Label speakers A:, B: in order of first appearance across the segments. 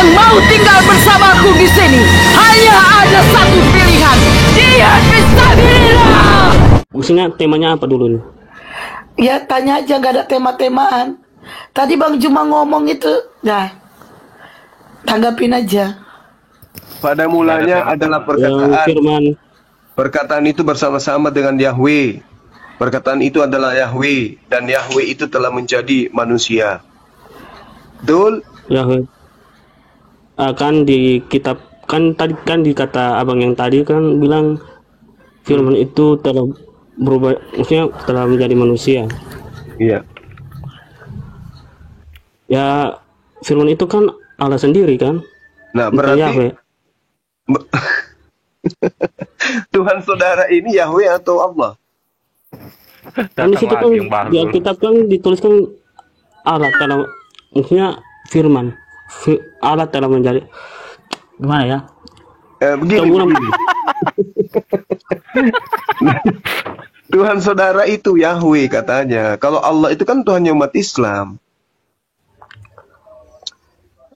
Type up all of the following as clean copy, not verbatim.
A: yang mau tinggal bersamaku di sini hanya ada satu pilihan. Dia fisabilillah.
B: Maksudnya temanya apa dulu nih?
C: Ya tanya aja, nggak ada tema-temaan. Tadi Bang Juma ngomong itu, nah tanggapin aja.
D: Pada mulanya adalah
B: Yang firman
D: perkataan itu bersama-sama dengan Yahweh. Perkataan itu adalah Yahweh, dan Yahweh itu telah menjadi manusia. Betul?
B: Yahweh akan di kitab kan tadi kan di kata abang yang tadi kan bilang firman itu telah berubah, maksudnya telah menjadi manusia.
D: Iya.
B: Ya firman itu kan Allah sendiri kan.
D: Nah,
B: Bukan
D: berarti
B: Yahweh.
D: Tuhan saudara ini Yahweh atau Allah?
B: Kan di situ kan di Alkitab kan dituliskan Allah telah, maksudnya firman Allah telah menjadi gimana ya?
D: Begini. Tuhan saudara itu Yahweh katanya. Kalau Allah itu kan Tuhannya umat Islam.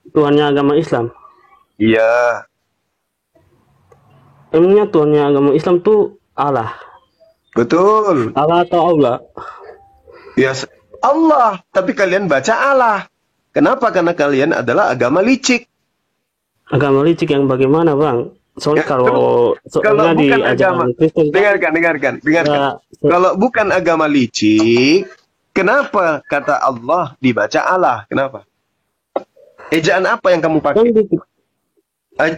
B: Tuhannya agama Islam.
D: Iya.
B: Emangnya Tuhannya agama Islam tuh Allah?
D: Betul.
B: Allah atau Allah?
D: Ya, Allah. Tapi kalian baca Allah. Kenapa? Karena kalian adalah agama licik.
B: Agama licik yang bagaimana, Bang? Soalnya
D: Ya,
B: kalau
D: bukan
B: di
D: agama,
B: ajaran Kristen,
D: dengarkan. Kalau bukan agama licik, kenapa kata Allah dibaca Allah? Kenapa? Ejaan apa yang kamu
B: kan
D: pakai?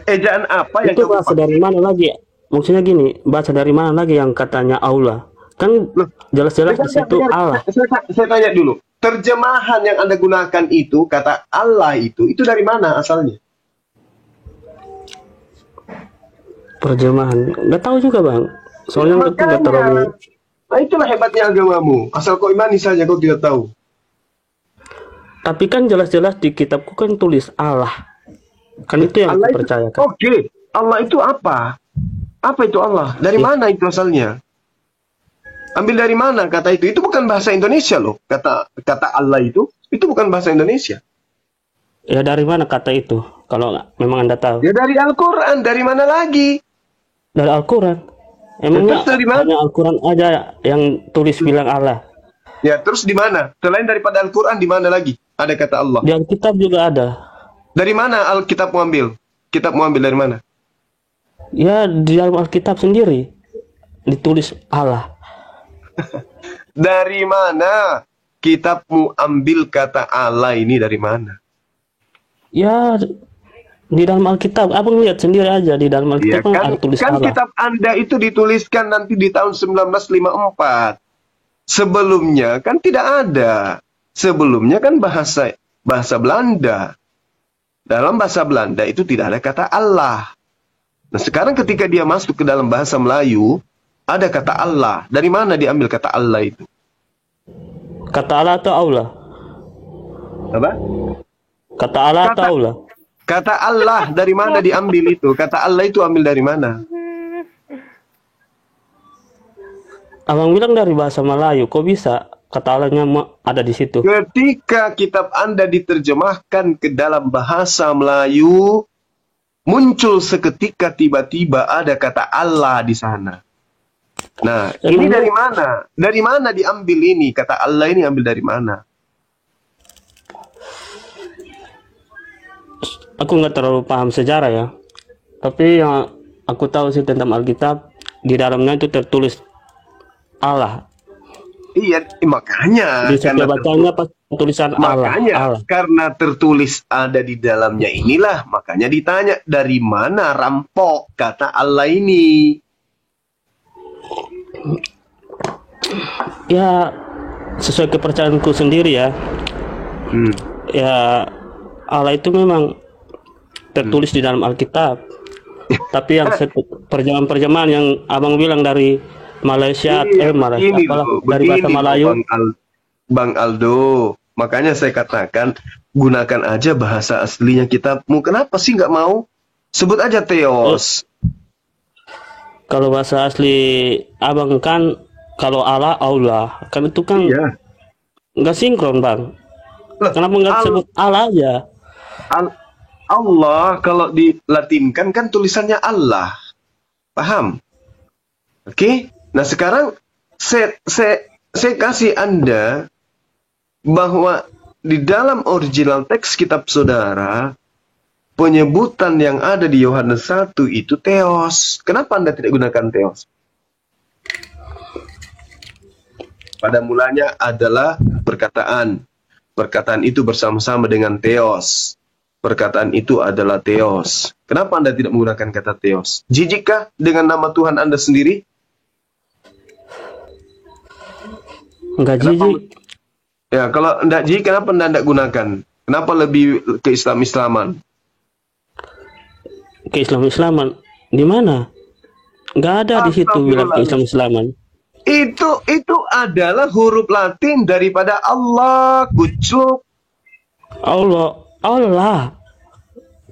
D: Ejaan apa yang
B: itu
D: kamu
B: bahasa
D: pakai?
B: dari mana lagi? Maksudnya gini, bahasa dari mana lagi yang katanya Allah? Kan jelas-jelas di situ Allah.
D: Saya tanya dulu, terjemahan yang Anda gunakan itu, kata Allah itu dari mana asalnya?
B: Terjemahan nggak tahu juga, Bang. Soalnya itu nggak terlalu.
D: Nah, itulah hebatnya agamamu. Asal kau imani saja, kau tidak tahu.
B: Tapi kan jelas-jelas di kitabku kan tulis Allah. Kan itu yang
D: Allah
B: aku percayakan.
D: Oke, Allah itu apa? Apa itu Allah? Dari mana itu asalnya? Ambil dari mana kata itu? Itu bukan bahasa Indonesia loh. Kata Allah itu bukan bahasa Indonesia.
B: Ya dari mana kata itu? Kalau memang Anda tahu.
D: Ya dari Al-Quran. Dari mana lagi?
B: Dari Al-Quran. Emangnya
D: Terus dari mana?
B: hanya Al-Quran aja yang tulis bilang Allah.
D: Ya terus di mana? Selain daripada Al-Quran, di mana lagi ada kata Allah?
B: Di Alkitab juga ada.
D: Dari mana Alkitab mau ambil? Kitab mau ambil dari mana?
B: Ya di dalam Alkitab sendiri ditulis Allah.
D: Dari mana kitabmu ambil kata Allah ini dari mana?
B: Ya di dalam Alkitab, abang lihat sendiri aja di dalam
D: Ya,
B: Alkitab kan ada tulis
D: kan
B: Allah.
D: kitab Anda itu dituliskan nanti di tahun 1954. Sebelumnya kan tidak ada. Sebelumnya kan bahasa Belanda. Dalam bahasa Belanda itu tidak ada kata Allah. Nah, sekarang ketika dia masuk ke dalam bahasa Melayu, ada kata Allah. Dari mana diambil kata Allah itu?
B: Kata Allah atau Allah?
D: Apa?
B: Kata Allah atau Allah?
D: Kata Allah dari mana diambil itu? Kata Allah itu ambil dari mana?
B: Abang bilang dari bahasa Melayu, kok bisa kata Allahnya ada di situ?
D: Ketika kitab Anda diterjemahkan ke dalam bahasa Melayu, muncul seketika tiba-tiba ada kata Allah di sana. Nah, ini dari mana? Dari mana diambil ini? Kata Allah ini ambil dari mana?
B: Aku nggak terlalu paham sejarah ya. Tapi yang aku tahu sih tentang Alkitab, di dalamnya itu tertulis Allah.
D: Iya, makanya.
B: Di setiap bacanya pas tulisan Allah.
D: Makanya,
B: Allah.
D: karena tertulis ada di dalamnya inilah, makanya ditanya, dari mana rampok kata Allah ini?
B: Ya, sesuai kepercayaanku sendiri ya. Ya, Allah itu memang tertulis di dalam Alkitab. Tapi yang perjamuan yang abang bilang dari Malaysia,
D: Ini
B: apalah,
D: loh,
B: dari bahasa
D: begini
B: Melayu.
D: loh, Bang Aldo. Makanya saya katakan, gunakan aja bahasa aslinya kitabmu. Kenapa sih nggak mau? Sebut aja Theos.
B: Kalau bahasa asli abang kan, kalau Allah, kan itu kan
D: Iya.
B: nggak sinkron, Bang.
D: Loh,
B: Kenapa nggak sebut Allah aja?
D: Allah kalau dilatinkan kan tulisannya Allah. Paham? Oke? Nah, sekarang saya kasih Anda bahwa di dalam original teks kitab saudara, penyebutan yang ada di Yohanes 1 itu theos. Kenapa Anda tidak gunakan theos? Pada mulanya adalah perkataan. Perkataan itu bersama-sama dengan theos. Perkataan itu adalah theos. Kenapa Anda tidak menggunakan kata theos? Jijikkah dengan nama Tuhan Anda sendiri?
B: Enggak jijik.
D: Ya, kalau enggak jijik, kenapa Anda tidak gunakan? Kenapa lebih ke Islam-Islaman?
B: Ke Islam-Islaman di mana? Enggak ada di situ bilang ke Islam-Islaman.
D: Itu adalah huruf Latin daripada Allah, kucuk.
B: Allah.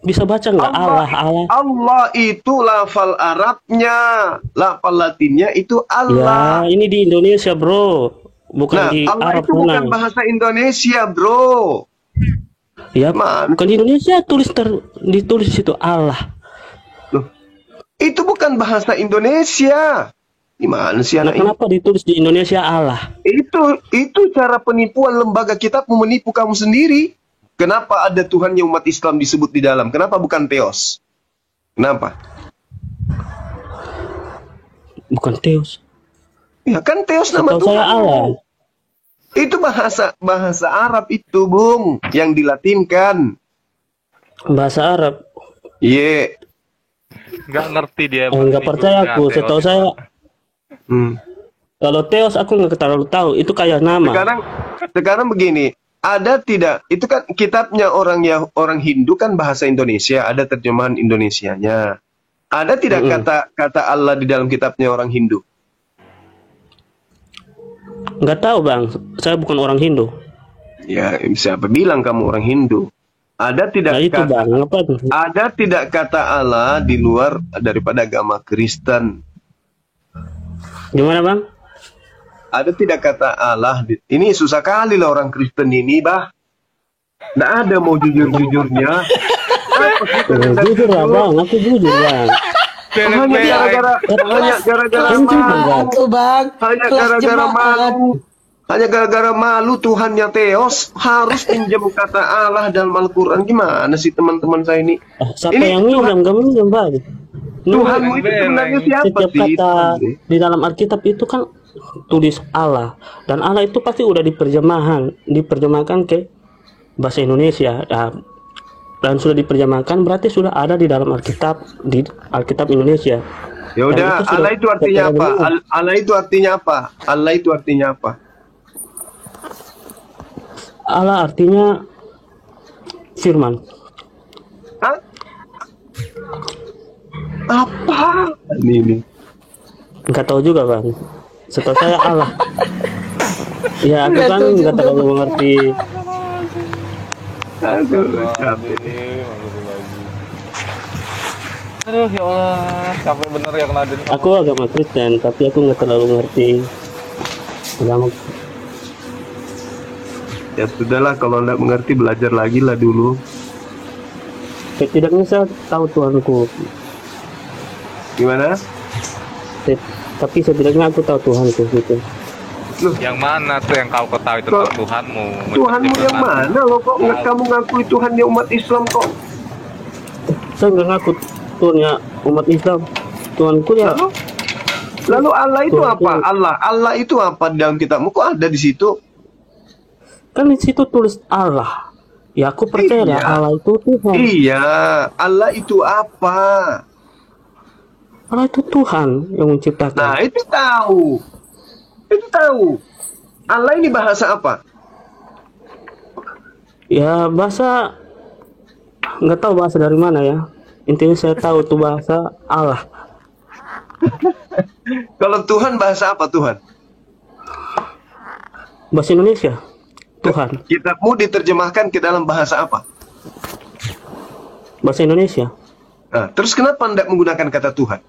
B: Bisa baca nggak Allah?
D: Allah itu lafal Arabnya, lafal Latinnya itu Allah.
B: Ya, ini di Indonesia, bro. Bukan di
D: Allah
B: Arab
D: itu bukan
B: mana.
D: bahasa Indonesia, bro.
B: Ya,
D: Man.
B: bukan di Indonesia ditulis situ Allah.
D: Loh, itu bukan bahasa Indonesia. Gimana sih
B: Nah,
D: anak ini?
B: kenapa ditulis di Indonesia Allah?
D: Itu cara penipuan lembaga kitab menipu kamu sendiri. Kenapa ada Tuhannya umat Islam disebut di dalam? Kenapa bukan theos? Kenapa?
B: Bukan Theos.
D: Ya kan theos nama
B: Setahu saya
D: Tuhan.
B: Allah.
D: Itu bahasa Arab itu, Bung, yang dilatinkan.
B: Bahasa Arab.
D: Ye.
E: Nggak ngerti dia.
B: Nggak percaya aku. Setahu saya kalau Theos aku nggak terlalu tahu. Itu kayak nama.
D: Sekarang begini. Ada tidak? Itu kan kitabnya orang Hindu kan bahasa Indonesia. Ada terjemahan Indonesianya. Ada tidak kata Allah di dalam kitabnya orang Hindu?
B: Nggak tahu, Bang. Saya bukan orang Hindu.
D: Ya, siapa bilang kamu orang Hindu? Ada tidak
B: Nah, itu, Bang. Apa itu?
D: Ada tidak kata Allah di luar daripada agama Kristen?
B: Gimana, Bang?
D: Ada tidak kata Allah? Ini susah kali lah orang Kristen ini, bah. Nggak ada mau jujur-jujurnya.
B: Jujur lah, Bang. Aku jujur, Bang.
D: Hanya gara-gara
C: Itu bang,
D: hanya
C: kelas
D: gara-gara
C: jemaat.
D: malu. Hanya gara-gara malu Tuhannya Theos harus pinjam kata Allah dalam Al-Quran. Gimana sih teman-teman saya ini?
B: Siapa
D: Ini
B: yang minjam? Gak minjam, Bang.
D: Tuhanmu itu sebenarnya siapa
B: Setiap
D: sih?
B: kata di dalam Alkitab itu kan tulis Allah, dan Allah itu pasti udah diterjemahkan ke bahasa Indonesia. Dan sudah diterjemahkan berarti sudah ada di dalam Alkitab, di Alkitab Indonesia.
D: Ya udah, Allah itu artinya apa? Allah itu artinya apa? Allah itu artinya apa?
B: Allah artinya firman.
D: Hah? Apa? Ini.
B: Nggak tahu juga, Bang. Setahu saya Allah. Ya, aku kan nggak terlalu mengerti.
D: Aduh, capek.
E: Aduh, ya Allah, capek bener ya kena den.
B: Aku agama Kristen, tapi aku nggak terlalu ngerti agama.
D: Ya sudahlah, kalau nggak mengerti belajar lagi lah dulu.
B: Setidaknya saya tahu Tuhanku.
D: Gimana?
B: Tapi setidaknya aku tahu Tuhanku gitu.
E: Yang mana tuh yang kau ketahui tentang Tuhanmu?
D: Tuhanmu yang mana? Lo kok nggak kamu ngakui Tuhannya umat Islam kok?
B: Saya nggak ngaku Tuhannya umat Islam. Tuhanku ya.
D: Lalu Allah itu
B: Tuhan,
D: apa? Allah itu apa di dalam kitabmu? Kok ada di situ?
B: Kan di situ tulis Allah. Ya aku percaya
D: Iya.
B: Allah itu Tuhan.
D: Iya, Allah itu apa?
B: Allah itu Tuhan yang menciptakan.
D: Nah, itu tahu. Itu tahu. Allah ini bahasa apa?
B: Ya bahasa nggak tahu bahasa dari mana ya. Intinya saya tahu tuh bahasa Allah.
D: Kalau Tuhan bahasa apa Tuhan?
B: Bahasa Indonesia. Tuhan.
D: Kitabmu diterjemahkan ke dalam bahasa apa?
B: Bahasa Indonesia.
D: Nah, terus kenapa Anda menggunakan kata Tuhan?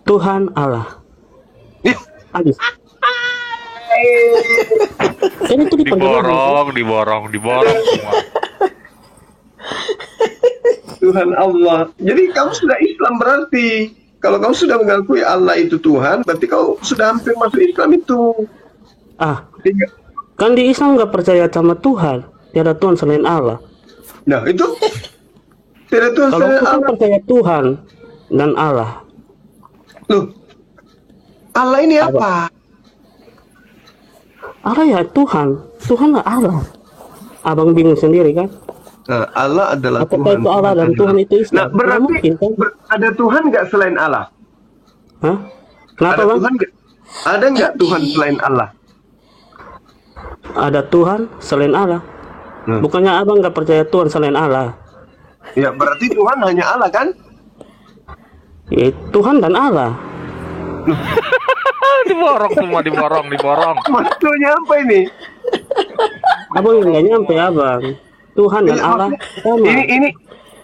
B: Tuhan Allah.
D: Ya,
B: Habis. Kan itu diterjemahkan.
E: Diborong semua.
D: Tuhan Allah. Jadi kamu sudah Islam berarti. Kalau kamu sudah mengakui Allah itu Tuhan, berarti kau sudah hampir masuk Islam itu. Tiga.
B: Kan di Islam nggak percaya sama Tuhan, tiada Tuhan selain Allah.
D: Nah itu tidak Tuhan
B: Kalau
D: selain
B: aku kan
D: Allah.
B: percaya Tuhan dan Allah.
D: Loh, Allah ini apa?
B: Allah ya Tuhan, Tuhan lah Allah. Abang bingung sendiri kan?
D: Nah, Allah adalah
B: Apakah
D: Tuhan.
B: itu Allah dan Tuhan itu Islam?
D: Nah,
B: Nggak
D: berarti
B: mungkin kan?
D: ada Tuhan nggak selain Allah?
B: Hah? Kenapa
D: Ada
B: bang?
D: Tuhan nggak? Ada nggak Tuhan selain Allah?
B: Ada Tuhan selain Allah. Bukannya abang nggak percaya Tuhan selain Allah?
D: Ya berarti Tuhan hanya Allah kan?
B: Ya, Tuhan dan Allah.
E: Diborong semua, diborong.
D: Maksudnya apa ini?
B: Abang nggak nyampe abang. Tuhan dan
D: Ini
B: Allah
D: maksudnya-
B: sama.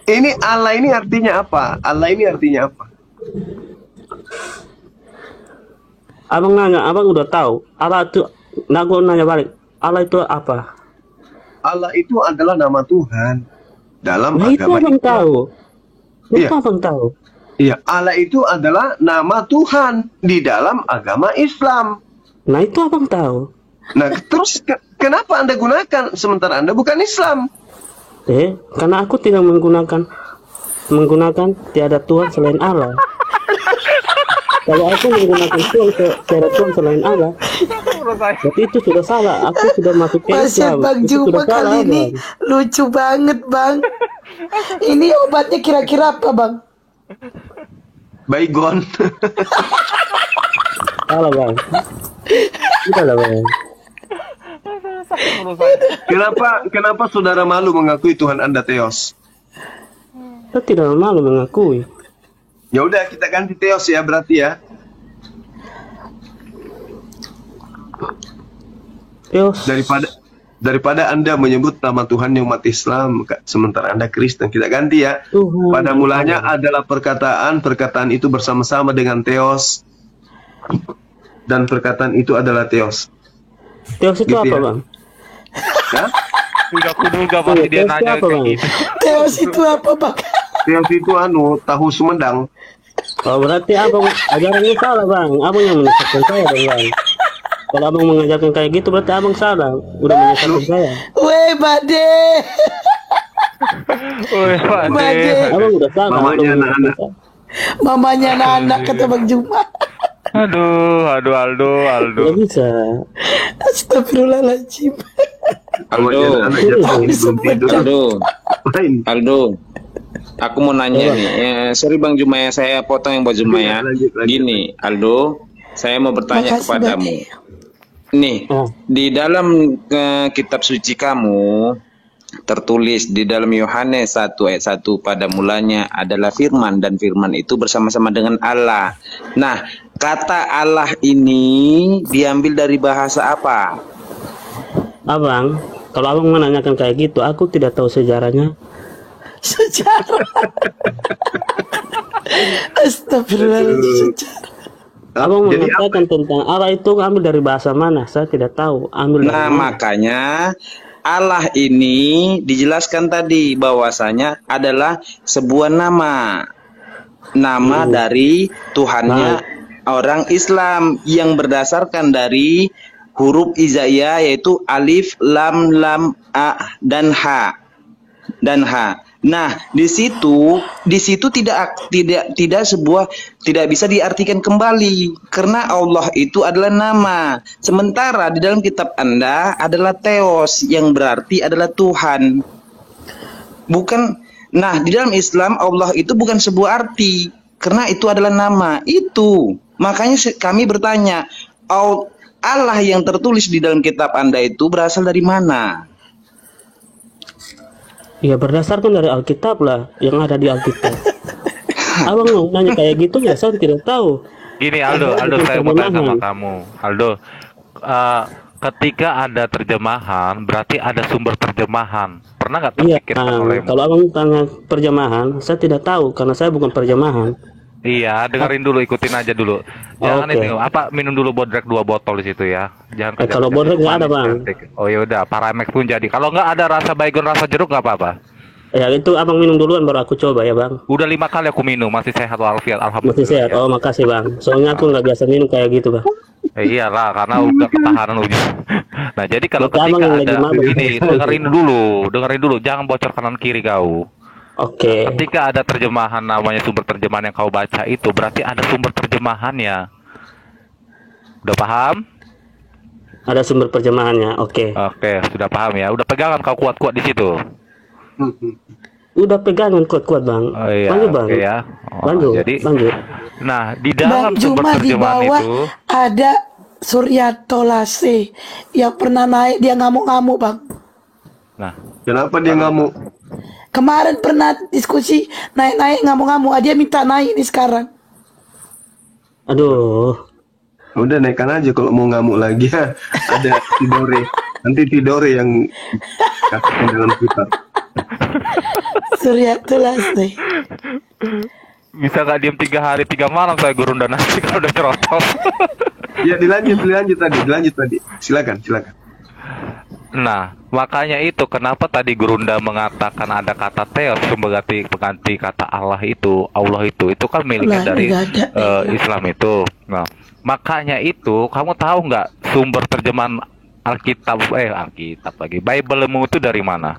D: ini Allah ini artinya apa? Allah ini artinya apa?
B: Abang nanya, abang udah tahu. Allah itu, nah gua nanya balik. Allah itu apa?
D: Allah itu adalah nama Tuhan dalam
B: Nah itu
D: agama
B: abang
D: Islam.
B: tahu. Itu
D: Iya.
B: abang tahu.
D: Iya, Allah itu adalah nama Tuhan di dalam agama Islam.
B: Nah itu abang tahu.
D: Nah, terus kenapa Anda gunakan sementara Anda bukan Islam?
B: Karena aku tidak menggunakan tiada Tuhan selain Allah. Kalau aku menggunakan tiada Tuhan selain Allah, berarti itu sudah salah. Aku sudah masuk ke
C: Masih
B: Islam.
C: Bang
B: Itu
C: Juma
B: sudah salah,
C: kali ini
B: Bang.
C: lucu banget Bang. Ini obatnya kira-kira apa Bang?
D: Baygon.
B: Salah bang. Tidak lah bang.
D: Kenapa saudara malu mengakui Tuhan Anda Theos?
B: Saya tidak malu mengakui.
D: Ya udah kita ganti Theos ya berarti ya.
B: Theos.
D: Daripada Anda menyebut nama Tuhan yang umat Islam sementara Anda Kristen, kita ganti ya.
B: Tuhan.
D: Pada mulanya adalah perkataan itu bersama-sama dengan Theos, dan perkataan itu adalah Theos.
B: Theos itu
D: Gitu
B: apa
D: ya.
B: bang?
D: Ya?
E: Udah kuduga pasti dia
B: Theos itu
E: nanya
B: apa
E: kayak
B: bang?
E: gitu.
C: Teos itu apa Bang?
D: Theos itu tahu Sumedang.
B: Oh berarti abang ajarannya salah bang. Abang yang menyesatkan saya dong bang. Kalau abang mengajarkan kayak gitu berarti abang salah. Udah menyesatkan saya.
C: Weh Bade.
E: Woi, Pak
C: Bade.
E: De.
B: Abang udah salah.
D: Mamanya
B: Abang menyesatkan
D: anak-anak.
B: saya.
C: Mamanya anak kata Bang Juma.
E: Aduh, Aldo.
B: Tidak bisa.
C: Astagfirullahaladzim.
D: Mamanya anak jam ini belum tidur. Lain.
F: Aldo, aku mau nanya nih. Sorry Bang Juma ya, saya potong yang Bang Juma ya.
D: Lanjut.
F: Gini, Aldo, saya mau bertanya
C: Makasih,
F: kepadamu. Nih,
B: Oh.
F: di dalam kitab suci kamu tertulis di dalam Yohanes 1 ayat 1 pada mulanya adalah firman dan firman itu bersama-sama dengan Allah. Nah, kata Allah ini diambil dari bahasa apa?
B: Abang, kalau abang menanyakan kayak gitu, aku tidak tahu sejarahnya.
C: Sejarah. Astagfirullahaladzim. Sejarah.
B: Abang
D: Jadi
B: mengatakan tentang Allah itu ambil dari bahasa mana? Saya tidak tahu. Ambil dari
F: Nah,
B: mana?
F: makanya Allah ini dijelaskan tadi bahwasanya adalah sebuah nama. Nama dari Tuhannya orang Islam yang berdasarkan dari huruf hijaiyah yaitu alif, lam, a dan h. Nah, di situ tidak bisa diartikan kembali karena Allah itu adalah nama. Sementara di dalam kitab Anda adalah Theos yang berarti adalah Tuhan. Bukan. Nah, di dalam Islam Allah itu bukan sebuah arti karena itu adalah nama. Itu. Makanya kami bertanya, Allah yang tertulis di dalam kitab Anda itu berasal dari mana?
B: Ya berdasarkan dari Alkitab lah, yang ada di Alkitab. Abang mau nanya kayak gitu ya, saya tidak tahu.
E: Gini Aldo, saya mau tanya sama kamu. Aldo, ketika ada terjemahan, berarti ada sumber terjemahan. Pernah nggak
B: Iya,
E: terpikirkan olehmu?
B: kalau abang tanya perjemahan, saya tidak tahu karena saya bukan perjemahan.
E: Iya, dengerin dulu, ikutin aja dulu. Jangan
B: Oke.
E: ini, minum dulu bodrek 2 botol di situ ya. Jangan
B: Kalau bodrek nggak ada, Bang.
E: Oh ya udah, Paramex pun jadi. Kalau nggak ada rasa baygon, rasa jeruk nggak apa-apa.
B: Ya itu abang minum duluan baru aku coba ya bang.
E: Udah 5 kali aku minum, masih sehat walafiat,
B: Masih
E: alhamdulillah.
B: sehat. Oh makasih bang. Soalnya aku nggak biasa minum kayak gitu bang.
E: Iyalah, karena udah ketahanan uji. Nah, jadi kalau
B: Berarti abang
E: ketika
B: yang lagi
E: ada
B: mabuk.
E: ini, dengerin dulu, jangan bocor kanan kiri kau.
B: Oke.
E: Ketika ada terjemahan namanya sumber terjemahan yang kau baca itu, berarti ada sumber terjemahannya. Udah paham?
B: Ada sumber terjemahannya. Oke.
E: Oke, sudah paham ya. Udah pegangan kau kuat-kuat di situ.
B: Udah pegangan kuat-kuat bang.
E: Oh iya,
B: Lanjut bang.
E: oke ya. Oh,
B: Lanjut.
E: jadi,
B: Lanjut.
E: nah di
C: Bang
E: dalam sumber
C: Juma di
E: terjemahan
C: bawah
E: itu,
C: ada Suryato Lase yang pernah naik, dia ngamuk-ngamuk bang.
E: nah
D: Kenapa dia ngamuk?
C: Kemarin pernah diskusi naik-naik ngamuk-ngamuk, dia minta naik nih sekarang.
B: Aduh.
D: Udah naikkan aja kalau mau ngamuk lagi. Ada Tidore. Nanti Tidore yang kasihkan dalam Twitter.
C: Suryato Lase.
E: bisa nggak diem 3 hari 3 malam saya gurunda nasi kalau udah cerotol.
D: Ya dilanjut tadi. Silakan.
E: Nah, makanya itu kenapa tadi Gurunda mengatakan ada kata Theos pengganti kata Allah itu kan miliknya
C: Lah,
E: dari
C: nggak ada.
E: Islam itu. Nah, makanya itu kamu tahu nggak sumber terjemahan Alkitab lagi Bible-mu itu dari mana?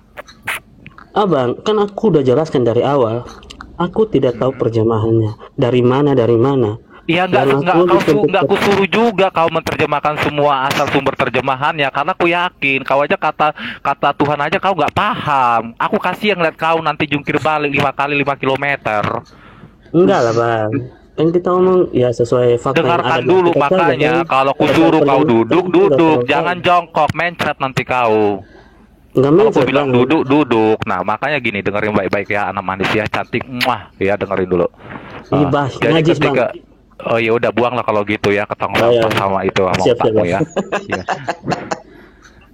B: Abang, kan aku udah jelaskan dari awal. Aku tidak tahu terjemahannya. Dari mana?
E: Iya
B: Dan
E: nggak aku suruh juga kau menerjemahkan semua asal sumber terjemahannya karena aku yakin kau aja kata Tuhan aja kau nggak paham. Aku kasih yang lihat kau nanti jungkir balik 5 kali 5 kilometer.
B: Enggak lah bang. Kan kita ngomong ya sesuai fakta yang ada
E: Dengarkan
B: di
E: dulu
B: Alkitab saja,
E: makanya
B: kan?
E: kalau aku
B: Ada
E: suruh kau
B: terjemahan,
E: duduk,
B: kita
E: jangan jongkok, mencret nanti kau.
B: Enggak
E: Kalau aku
B: mencret
E: bilang
B: bang.
E: duduk. Nah, makanya gini, dengerin baik-baik ya anak manis ya, cantik, muah, ya dengerin dulu.
B: Ini
E: Ah,
B: bahas
E: jadi
B: najis bang.
E: ketika oh ya udah buanglah kalau gitu ya ketong
B: Oh, ya.
E: sama itu sama
B: Siap,
E: otakmu
B: Bang.
E: ya. Iya.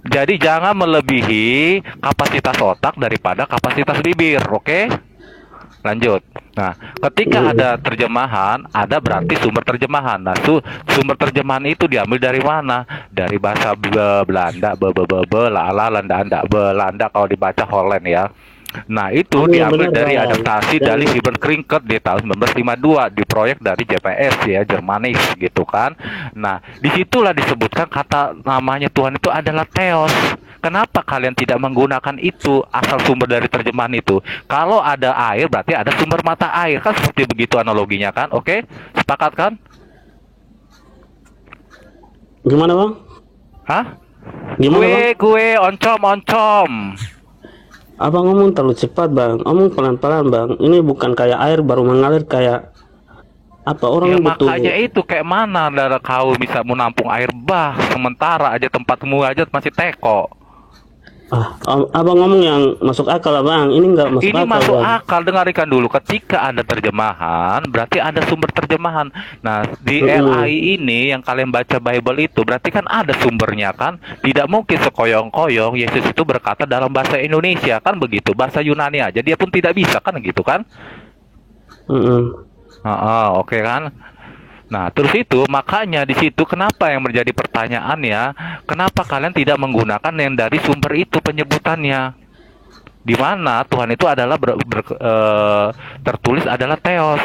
E: Jadi jangan melebihi kapasitas otak daripada kapasitas bibir, oke? Lanjut. Nah, ketika ada terjemahan, ada berarti sumber terjemahan. Nah, sumber terjemahan itu diambil dari mana? Dari bahasa Belanda, Belanda kalau dibaca Holland ya. Nah, itu
B: Oh, iya,
E: diambil
B: benar,
E: dari
B: Bang.
E: adaptasi
B: Dan-
E: dari Hubert Krinket di tahun 1952 di proyek dari JPS ya, Jermanis gitu kan. Nah, disitulah disebutkan kata namanya Tuhan itu adalah Theos. Kenapa kalian tidak menggunakan itu asal sumber dari terjemahan itu? Kalau ada air berarti ada sumber mata air kan seperti begitu analoginya kan? Oke, sepakat kan?
B: Gimana bang?
E: Hah?
B: Gimana bang?
E: Gue oncom.
B: Abang ngomong terlalu cepat bang. Ngomong pelan-pelan bang. Ini bukan kayak air baru mengalir kayak apa orang
E: Ya
B: yang butuh.
E: makanya itu kayak mana darah kau bisa menampung air bah sementara aja tempatmu aja masih teko.
B: Abang ngomong yang masuk akal lah bang. Ini nggak masuk
E: Ini
B: akal
E: masuk
B: bang.
E: akal, dengarkan dulu. Ketika ada terjemahan, berarti ada sumber terjemahan. Nah, di
B: Mm-mm.
E: LAI ini yang kalian baca Bible itu, berarti kan ada sumbernya kan? Tidak mungkin sekoyong-koyong Yesus itu berkata dalam bahasa Indonesia, kan begitu? Bahasa Yunani aja, dia pun tidak bisa kan gitu kan? Oke kan? Nah, terus itu makanya di situ kenapa yang menjadi pertanyaannya, kenapa kalian tidak menggunakan yang dari sumber itu penyebutannya? Di mana Tuhan itu adalah tertulis adalah Theos.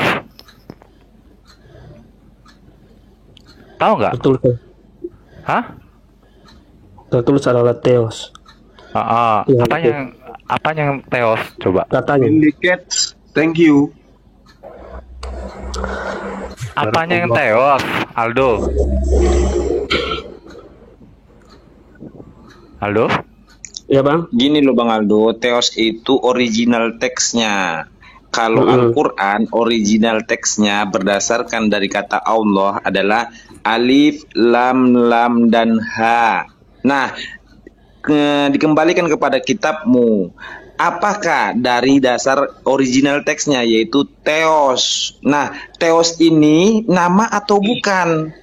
E: Tahu nggak?
B: Betul.
E: Hah?
B: Tertulis adalah Theos. Iya,
E: Apa yang Theos coba?
B: Katanya.
D: Indicates. Thank you.
E: Apanya yang Theos, Aldo? Aldo?
B: Ya bang.
F: Gini loh Bang Aldo, Theos itu original teksnya. Kalau Al-Quran, original teksnya berdasarkan dari kata Allah adalah alif, lam, dan ha. Nah, dikembalikan kepada kitabmu. Apakah dari dasar original teksnya yaitu Theos? Nah, Theos ini nama atau bukan?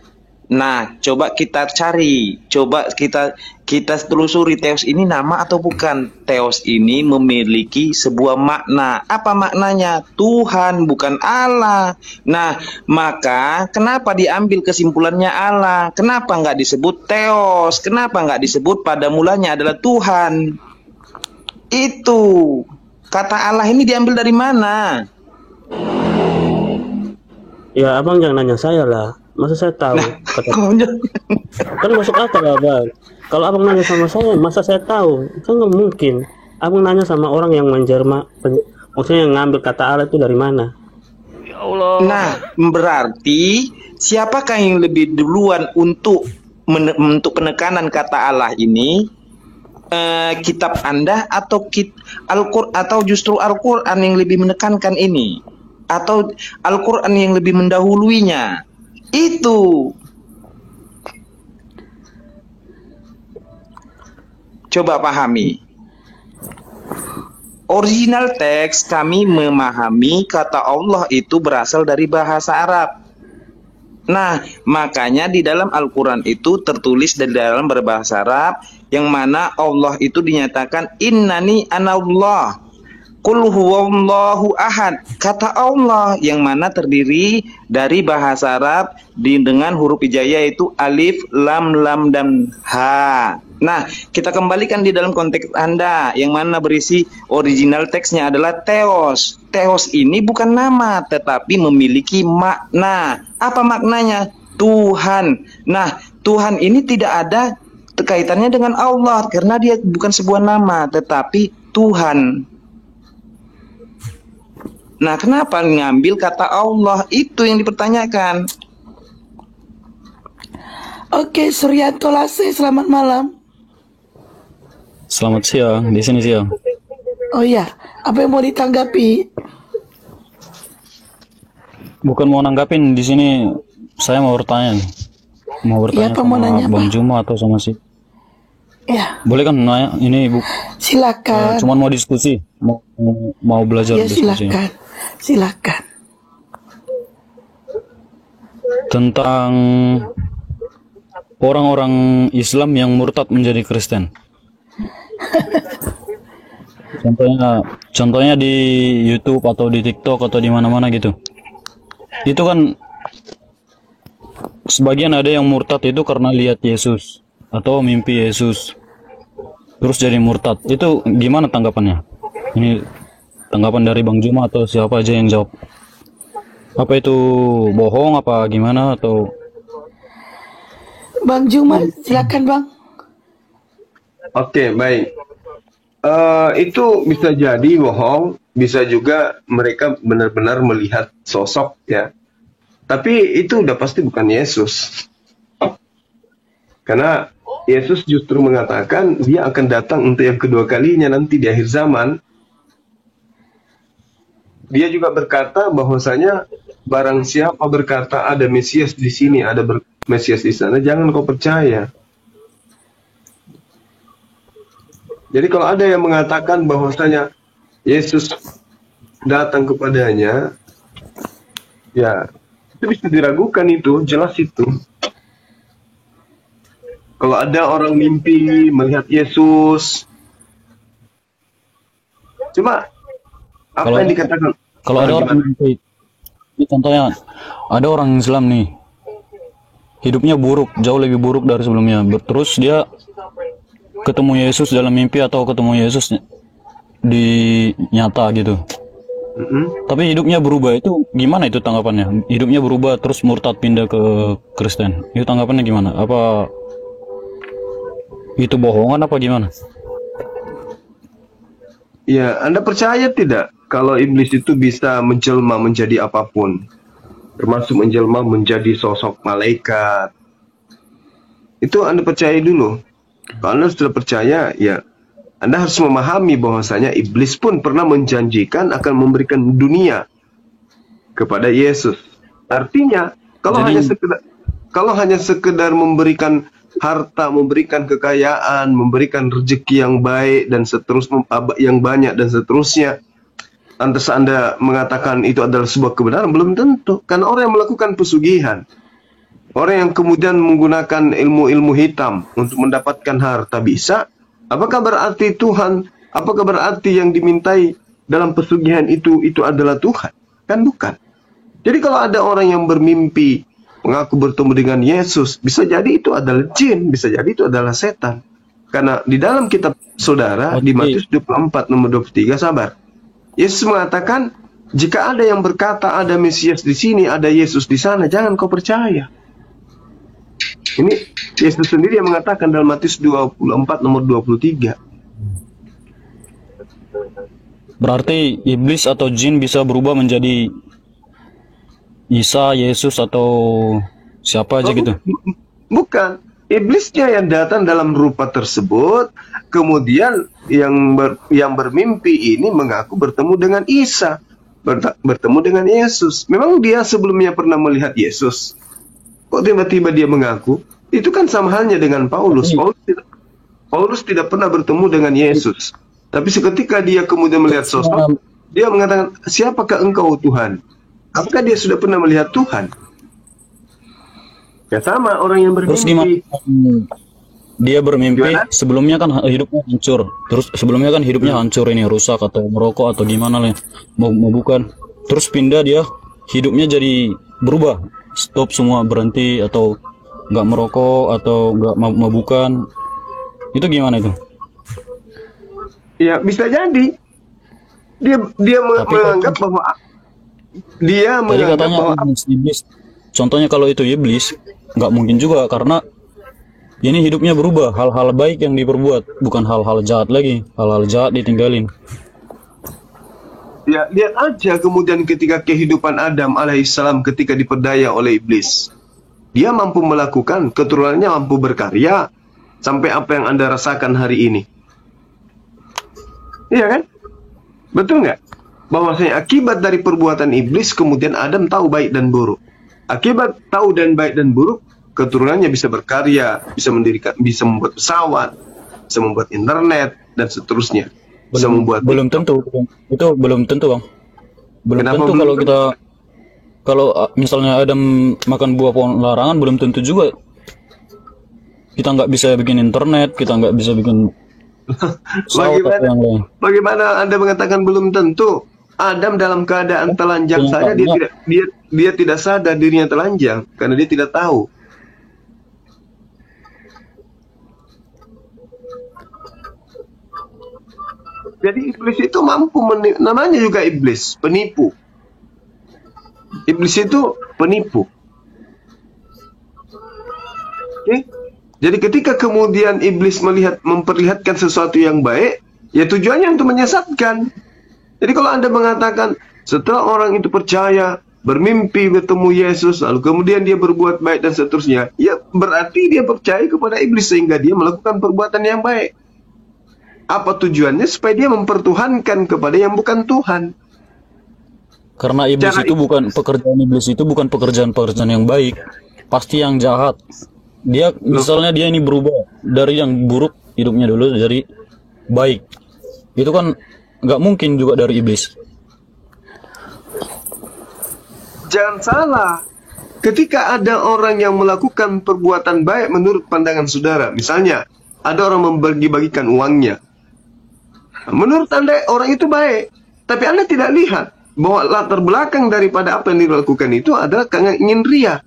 F: Nah, coba kita cari, coba kita telusuri Theos ini nama atau bukan. Theos ini memiliki sebuah makna. Apa maknanya? Tuhan, bukan Allah. Nah, maka kenapa diambil kesimpulannya Allah? Kenapa nggak disebut Theos? Kenapa nggak disebut pada mulanya adalah Tuhan? Itu. Kata Allah ini diambil dari mana?
B: Ya abang jangan nanya saya lah. Masa saya tahu? Kan masuk akal abang. Kalau abang nanya sama saya, masa saya tahu? Kan nggak mungkin. Abang nanya sama orang yang maksudnya yang ngambil kata Allah itu dari mana?
E: Ya Allah.
F: Nah, berarti siapakah yang lebih duluan untuk penekanan kata Allah ini? Kitab Anda atau Al-Qur'an, atau justru Al-Qur'an yang lebih menekankan ini? Atau Al-Qur'an yang lebih mendahuluinya? Itu. Coba pahami. Original teks kami memahami kata Allah itu berasal dari bahasa Arab. Nah, makanya di dalam Al-Quran itu tertulis dari dalam berbahasa Arab, yang mana Allah itu dinyatakan innani anallah, qul huwallahu ahad. Kata Allah yang mana terdiri dari bahasa Arab dengan huruf hijaiyah itu alif, lam, dan ha. Nah, kita kembalikan di dalam konteks Anda yang mana berisi original teksnya adalah Theos. Theos ini bukan nama tetapi memiliki makna. Apa maknanya? Tuhan. Nah, Tuhan ini tidak ada kaitannya dengan Allah karena dia bukan sebuah nama tetapi Tuhan. Nah, kenapa ngambil kata Allah? Itu yang dipertanyakan.
C: Oke, Suryanto Lase, selamat malam.
G: Selamat siang, di sini siang.
C: Oh iya, apa yang mau ditanggapi?
G: Bukan mau nanggapin, di sini saya mau bertanya. Mau bertanya
C: Apa mau
G: sama
C: nanya,
G: Bang
C: Pak?
G: Juma atau sama si.
C: Ya,
G: Boleh kan nanya? Ini Bu.
C: silakan.
G: Cuman mau diskusi, mau belajar
C: Ya,
G: diskusi.
C: silakan.
G: Tentang orang-orang Islam yang murtad menjadi Kristen. Contohnya di YouTube atau di TikTok atau di mana-mana gitu. Itu kan sebagian ada yang murtad itu karena lihat Yesus atau mimpi Yesus, terus jadi murtad. Itu gimana tanggapannya? Ini tanggapan dari Bang Juma atau siapa aja yang jawab. Apa itu bohong apa gimana atau?
C: Bang Juma, silakan Bang.
D: Oke, baik. Itu bisa jadi bohong, bisa juga mereka benar-benar melihat sosok ya. Tapi itu udah pasti bukan Yesus. Karena Yesus justru mengatakan dia akan datang untuk yang kedua kalinya nanti di akhir zaman. Dia juga berkata bahwasanya barang siapa berkata ada Mesias di sini, ada Mesias di sana, jangan kau percaya. Jadi kalau ada yang mengatakan bahwasanya Yesus datang kepadanya, ya itu bisa diragukan, itu jelas itu. Kalau ada orang mimpi melihat Yesus, cuma apa yang dikatakan?
G: Kalau ada orang mimpi, ini contohnya ada orang Islam nih, hidupnya buruk, jauh lebih buruk dari sebelumnya. Terus dia ketemu Yesus dalam mimpi atau ketemu Yesus di nyata gitu. Tapi hidupnya berubah, itu gimana itu tanggapannya? Hidupnya berubah terus murtad pindah ke Kristen. Itu tanggapannya gimana? Apa itu bohongan apa gimana?
D: Ya, Anda percaya tidak kalau iblis itu bisa menjelma menjadi apapun, termasuk menjelma menjadi sosok malaikat? Itu Anda percaya dulu. Kalau Anda sudah percaya, ya Anda harus memahami bahwasanya iblis pun pernah menjanjikan akan memberikan dunia kepada Yesus. Artinya, kalau hanya sekedar memberikan harta, memberikan kekayaan, memberikan rezeki yang baik dan seterusnya, yang banyak dan seterusnya, lantas Anda mengatakan itu adalah sebuah kebenaran, belum tentu. Karena orang yang melakukan pesugihan, orang yang kemudian menggunakan ilmu-ilmu hitam untuk mendapatkan harta bisa, apakah berarti Tuhan, apakah berarti yang dimintai dalam pesugihan itu adalah Tuhan? Kan bukan. Jadi kalau ada orang yang bermimpi mengaku bertemu dengan Yesus, bisa jadi itu adalah jin, bisa jadi itu adalah setan. Karena di dalam kitab saudara, di Matius 24 nomor 23, sabar. Yesus mengatakan, jika ada yang berkata ada Mesias di sini, ada Yesus di sana, jangan kau percaya. Ini Yesus sendiri yang mengatakan dalam Matius 24 nomor 23.
G: Berarti iblis atau jin bisa berubah menjadi Isa, Yesus atau siapa aja gitu?
D: Bukan. Iblisnya yang datang dalam rupa tersebut, kemudian yang bermimpi ini mengaku bertemu dengan Isa, bertemu dengan Yesus. Memang dia sebelumnya pernah melihat Yesus. Kok tiba-tiba dia mengaku? Itu kan sama halnya dengan Paulus. Paulus tidak pernah bertemu dengan Yesus. Tapi seketika dia kemudian melihat sosok, dia mengatakan, siapakah engkau Tuhan? Apakah dia sudah pernah melihat Tuhan? Ya sama orang yang
G: Terus gimana?
D: bermimpi.
G: Dia bermimpi,
D: Gimana?
G: sebelumnya kan hidupnya hancur. Terus sebelumnya kan hidupnya hancur ini, rusak atau merokok atau gimana lah. Mau bukan. Terus pindah dia, hidupnya jadi berubah. Stop semua, berhenti atau nggak merokok atau nggak mabukan. Itu gimana itu?
D: Ya bisa jadi. Dia menganggap bahwa dia
G: Jadi
D: menganggap
G: katanya
D: bahwa
G: iblis. Contohnya kalau itu iblis, nggak mungkin juga karena ini hidupnya berubah, hal-hal baik yang diperbuat, bukan hal-hal jahat lagi, hal-hal jahat ditinggalin.
D: ya lihat aja kemudian ketika kehidupan Adam alaihissalam ketika diperdaya oleh iblis. Dia mampu melakukan, keturunannya mampu berkarya sampai apa yang Anda rasakan hari ini. Iya kan? Betul nggak? Bahwasanya akibat dari perbuatan iblis kemudian Adam tahu baik dan buruk. Akibat tahu dan baik dan buruk, keturunannya bisa berkarya, bisa membuat pesawat, bisa membuat internet dan seterusnya. Bisa membuat
G: Belum tentu, itu belum tentu bang. Belum
D: Kenapa
G: tentu
D: belum
G: kalau
D: tentu?
G: kalau misalnya Adam makan buah pohon larangan, belum tentu juga kita nggak bisa bikin internet, kita nggak bisa bikin pesawat atau yang lain.
D: Bagaimana Anda mengatakan belum tentu? Adam dalam keadaan telanjang saja dia tidak sadar dirinya telanjang karena dia tidak tahu. Jadi iblis itu mampu namanya juga iblis, penipu. Iblis itu penipu. Oke? Jadi ketika kemudian iblis memperlihatkan sesuatu yang baik, ya tujuannya untuk menyesatkan. Jadi kalau Anda mengatakan setelah orang itu percaya, bermimpi bertemu Yesus, lalu kemudian dia berbuat baik dan seterusnya, ya berarti dia percaya kepada iblis sehingga dia melakukan perbuatan yang baik. Apa tujuannya? Supaya dia mempertuhankan kepada yang bukan Tuhan.
G: Karena iblis itu bukan pekerjaan iblis itu bukan pekerjaan yang baik, pasti yang jahat. Dia misalnya dia ini berubah dari yang buruk hidupnya dulu jadi baik. Itu kan nggak mungkin juga dari iblis.
D: Jangan salah. Ketika ada orang yang melakukan perbuatan baik menurut pandangan saudara, misalnya ada orang membagi-bagikan uangnya. Menurut Anda orang itu baik, tapi Anda tidak lihat bahwa latar belakang daripada apa yang dilakukan itu adalah karena ingin ria,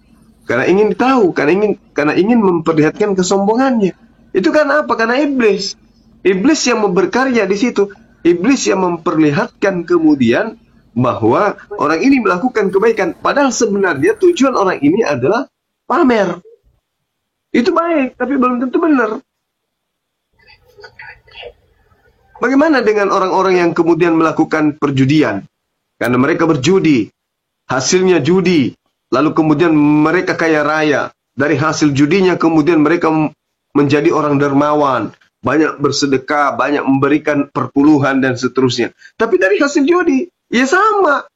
D: karena ingin tahu, karena ingin memperlihatkan kesombongannya. Itu karena apa? Karena iblis. Iblis yang berkarya di situ. Iblis yang memperlihatkan kemudian bahwa orang ini melakukan kebaikan. Padahal sebenarnya tujuan orang ini adalah pamer. Itu baik, tapi belum tentu benar. Bagaimana dengan orang-orang yang kemudian melakukan perjudian? Karena mereka berjudi, hasilnya judi, lalu kemudian mereka kaya raya. Dari hasil judinya kemudian mereka menjadi orang dermawan. Banyak bersedekah, banyak memberikan perpuluhan dan seterusnya. Tapi dari hasil judi, ya sama.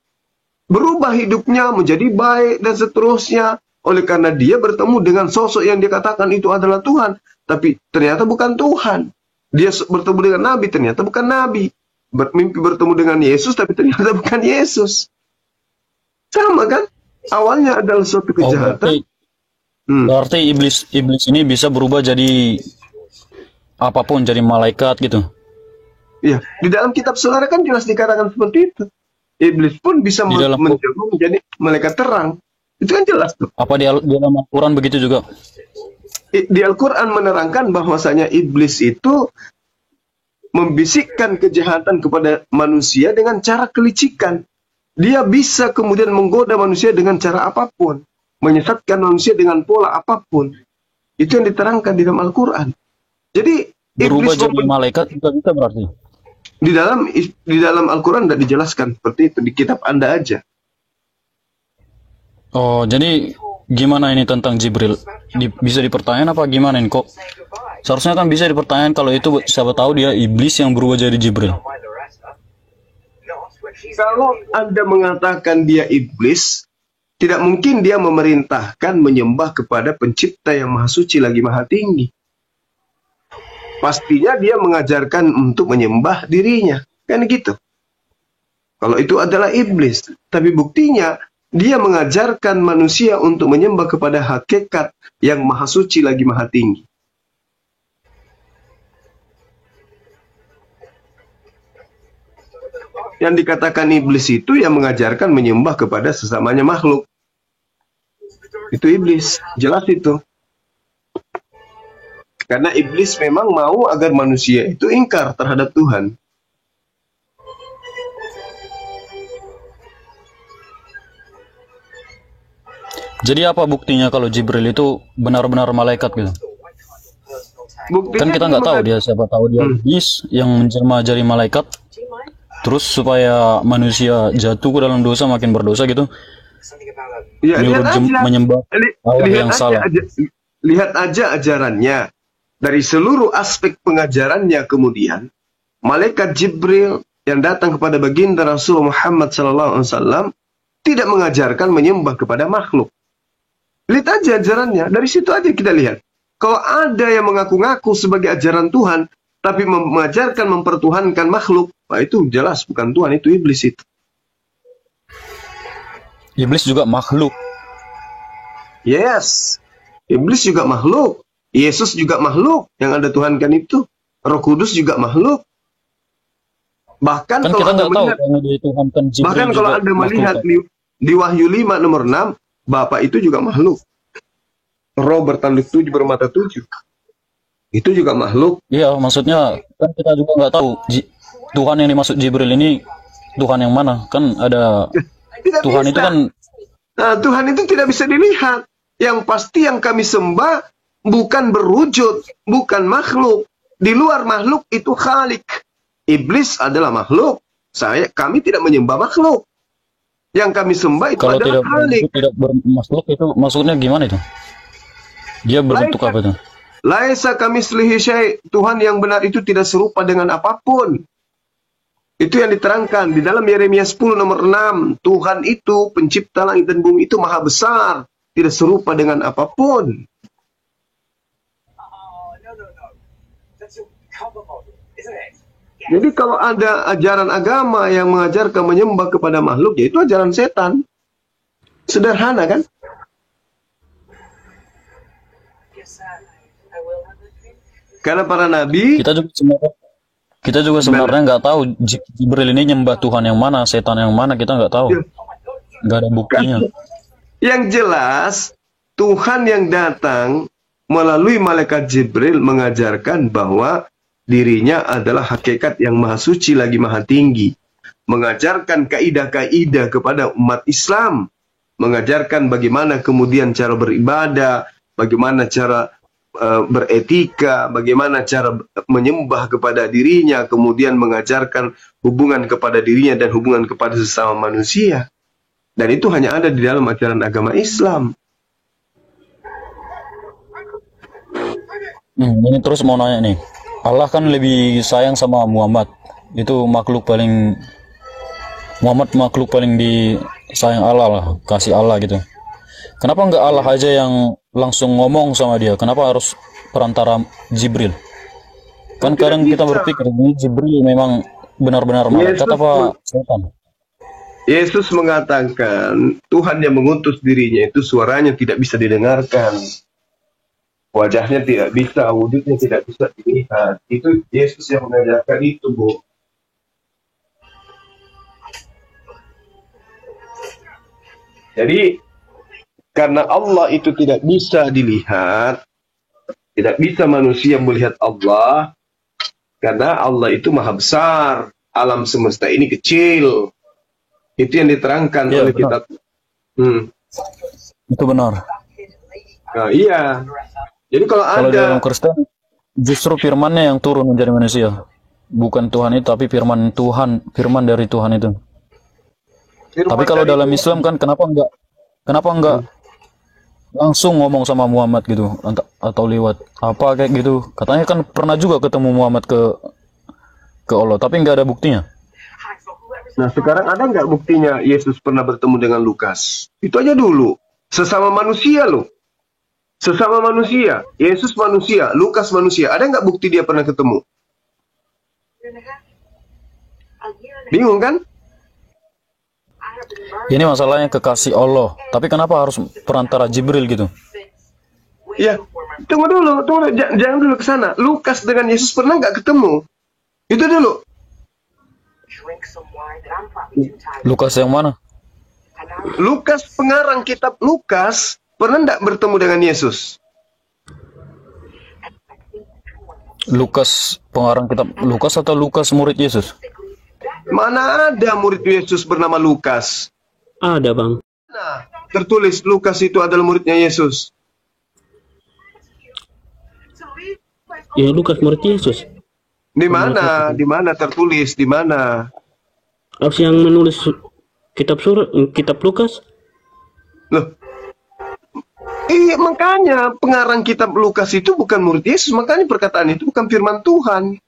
D: Berubah hidupnya menjadi baik dan seterusnya. Oleh karena dia bertemu dengan sosok yang dia katakan itu adalah Tuhan. Tapi ternyata bukan Tuhan. Dia bertemu dengan Nabi, ternyata bukan Nabi. Bermimpi bertemu dengan Yesus, tapi ternyata bukan Yesus. Sama kan? Awalnya adalah suatu kejahatan.
G: Berarti iblis ini bisa berubah jadi apapun, jadi malaikat gitu.
D: Iya, di dalam kitab saudara kan jelas dikatakan seperti itu. Iblis pun bisa mencoba menjadi malaikat terang. Itu kan jelas tuh.
G: Apa di dalam Al-Quran begitu juga?
D: Di Al-Quran menerangkan bahwasanya iblis itu membisikkan kejahatan kepada manusia dengan cara kelicikan. Dia bisa kemudian menggoda manusia dengan cara apapun, menyesatkan manusia dengan pola apapun. Itu yang diterangkan di dalam Al-Quran. Jadi
G: Berubah
D: iblis
G: jadi malaikat juga bisa berarti.
D: di dalam Al-Quran tidak dijelaskan seperti itu, di kitab Anda aja.
G: Oh, jadi gimana ini tentang Jibril? Bisa dipertanyakan apa gimana ini kok? Seharusnya kan bisa dipertanyakan kalau itu siapa tahu dia iblis yang berubah jadi Jibril.
D: Kalau Anda mengatakan dia iblis, tidak mungkin dia memerintahkan menyembah kepada pencipta yang maha suci lagi maha tinggi. Pastinya dia mengajarkan untuk menyembah dirinya. Kan gitu. Kalau itu adalah iblis. Tapi buktinya dia mengajarkan manusia untuk menyembah kepada hakikat yang maha suci lagi maha tinggi. Yang dikatakan iblis itu yang mengajarkan menyembah kepada sesamanya makhluk. Itu iblis, jelas itu. Karena iblis memang mau agar manusia itu ingkar terhadap Tuhan.
G: Jadi apa buktinya kalau Jibril itu benar-benar malaikat gitu?
D: Buktinya
G: Kan kita nggak tahu dia, siapa tahu dia iblis yang menjelma jadi malaikat. Terus supaya manusia jatuh ke dalam dosa, makin berdosa gitu,
D: Ya,
G: menyuruh menyembah Allah yang salah.
D: Lihat aja ajarannya. Dari seluruh aspek pengajarannya kemudian, malaikat Jibril yang datang kepada baginda Rasul Muhammad SAW tidak mengajarkan menyembah kepada makhluk. Lihat aja ajarannya. Dari situ aja kita lihat. Kalau ada yang mengaku-ngaku sebagai ajaran Tuhan, tapi mengajarkan mempertuhankan makhluk, nah itu jelas bukan Tuhan, itu iblis itu.
G: Iblis juga makhluk.
D: Yes. Iblis juga makhluk. Yesus juga makhluk. Yang Anda tuhankan itu. Roh Kudus juga makhluk. Bahkan
G: Kan
D: kalau
G: kita
D: Anda
G: nggak tahu
D: melihat,
G: kalau dituhankan Jibril
D: bahkan kalau
G: juga
D: Anda melihat
G: makhluk.
D: di Wahyu 5 nomor 6, Bapa itu juga makhluk. Roh bertanduk 7 bermata 7. Itu juga makhluk.
G: Iya, maksudnya kan kita juga nggak tahu Tuhan yang dimaksud Jibril ini Tuhan yang mana. Kan ada
D: Tidak
G: Tuhan
D: bisa.
G: itu kan
D: Nah, Tuhan itu tidak bisa dilihat. Yang pasti yang kami sembah bukan berwujud, bukan makhluk. Di luar makhluk itu khalik. Iblis adalah makhluk. Kami tidak menyembah makhluk. Yang kami sembah itu
G: kalau
D: adalah khalik.
G: tidak bermakhluk itu maksudnya gimana itu? Dia berbentuk apa itu?
D: Laisa kamislihi syai'. Tuhan yang benar itu tidak serupa dengan apapun. Itu yang diterangkan di dalam Yeremia 10 nomor 6. Tuhan itu pencipta langit dan bumi itu maha besar, tidak serupa dengan apapun. Jadi kalau ada ajaran agama yang mengajarkan menyembah kepada makhluk, yaitu ajaran setan. Sederhana kan? Karena para nabi
G: Kita juga sebenarnya nggak tahu Jibril ini nyembah Tuhan yang mana, setan yang mana, kita nggak tahu. Nggak ada buktinya.
D: Yang jelas, Tuhan yang datang melalui malaikat Jibril mengajarkan bahwa dirinya adalah hakikat yang maha suci lagi maha tinggi. Mengajarkan kaidah-kaidah kepada umat Islam. Mengajarkan bagaimana kemudian cara beribadah, bagaimana cara beretika, bagaimana cara menyembah kepada dirinya, kemudian mengajarkan hubungan kepada dirinya dan hubungan kepada sesama manusia. Dan itu hanya ada di dalam ajaran agama Islam.
G: Ini terus mau nanya nih, Allah kan lebih sayang sama Muhammad. Itu makhluk paling disayang Allah lah, kasih Allah gitu. Kenapa nggak Allah aja yang langsung ngomong sama dia? Kenapa harus perantara Jibril? Kan kadang kita berpikir ini Jibril memang benar-benar malaikat apa setan?
D: Yesus mengatakan Tuhan yang mengutus dirinya itu suaranya tidak bisa didengarkan. Wajahnya tidak bisa, wujudnya tidak bisa dilihat. Itu Yesus yang mengajarkan itu, Bu. Jadi karena Allah itu tidak bisa dilihat, tidak bisa manusia melihat Allah, Karena Allah itu maha besar, alam semesta ini kecil. Itu yang diterangkan
G: Iya,
D: oleh
G: benar.
D: kitab. Hmm.
G: Itu benar.
D: Nah, iya. Jadi kalau
G: Kalau di dalam
D: ada,
G: Kristen justru firman-Nya yang turun menjadi manusia. Bukan Tuhan itu, tapi firman Tuhan, firman dari Tuhan itu.
D: firman
G: Tapi kalau
D: dari
G: dalam Islam kan kenapa enggak langsung ngomong sama Muhammad gitu atau lewat apa kayak gitu. Katanya kan pernah juga ketemu Muhammad ke Allah, tapi nggak ada buktinya.
D: Nah, sekarang ada nggak buktinya Yesus pernah bertemu dengan Lukas? Itu aja dulu. Sesama manusia loh. Sesama manusia. Yesus manusia, Lukas manusia. Ada nggak bukti dia pernah ketemu? Bingung kan?
G: Ini masalahnya kekasih Allah. Tapi kenapa harus perantara Jibril gitu?
D: Ya, tunggu dulu. Jangan dulu ke sana. Lukas dengan Yesus pernah nggak ketemu? Itu dulu.
G: Lukas yang mana?
D: Lukas, pengarang kitab Lukas, pernah nggak bertemu dengan Yesus?
G: Lukas pengarang kitab Lukas atau Lukas murid Yesus?
D: Mana ada murid Yesus bernama Lukas?
B: Ada, Bang.
D: Nah, tertulis Lukas itu adalah muridnya Yesus.
B: Ya, Lukas murid Yesus.
D: Di mana? Di mana tertulis? Di mana?
B: Harus yang menulis kitab Lukas?
D: Loh. Iya, makanya pengarang kitab Lukas itu bukan murid Yesus. Makanya perkataan itu bukan firman Tuhan.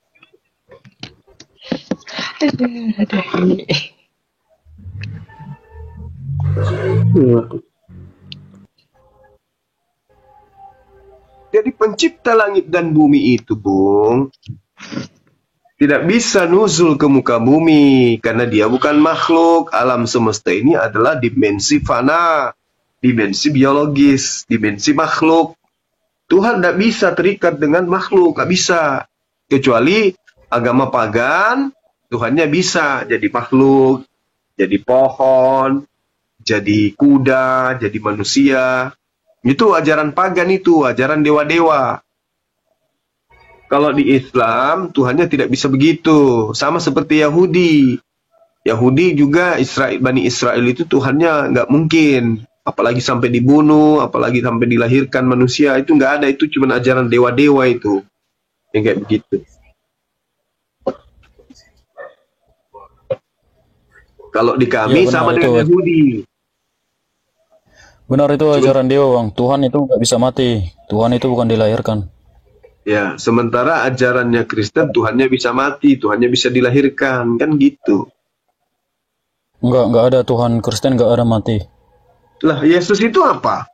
D: Jadi pencipta langit dan bumi itu, Bung, tidak bisa nuzul ke muka bumi karena dia bukan makhluk. Alam semesta ini adalah dimensi fana, dimensi biologis, dimensi makhluk. Tuhan tidak bisa terikat dengan makhluk, nggak bisa. Kecuali agama pagan, Tuhannya bisa jadi makhluk, jadi pohon, jadi kuda, jadi manusia. Itu ajaran pagan itu, ajaran dewa-dewa. Kalau di Islam, Tuhannya tidak bisa begitu. Sama seperti Yahudi. Yahudi juga, Bani Israel itu Tuhannya nggak mungkin. Apalagi sampai dibunuh, apalagi sampai dilahirkan manusia. Itu nggak ada, itu cuma ajaran dewa-dewa itu. Yang kayak begitu. Kalau di kami
G: Iya, benar,
D: sama
G: itu.
D: dengan Yahudi.
G: Benar, itu ajaran Dewa, Bang. Tuhan itu nggak bisa mati. Tuhan itu bukan dilahirkan.
D: Ya, sementara ajarannya Kristen, Tuhannya bisa mati, Tuhannya bisa dilahirkan, kan gitu.
G: Nggak ada Tuhan Kristen, nggak ada mati.
D: Lah, Yesus itu apa?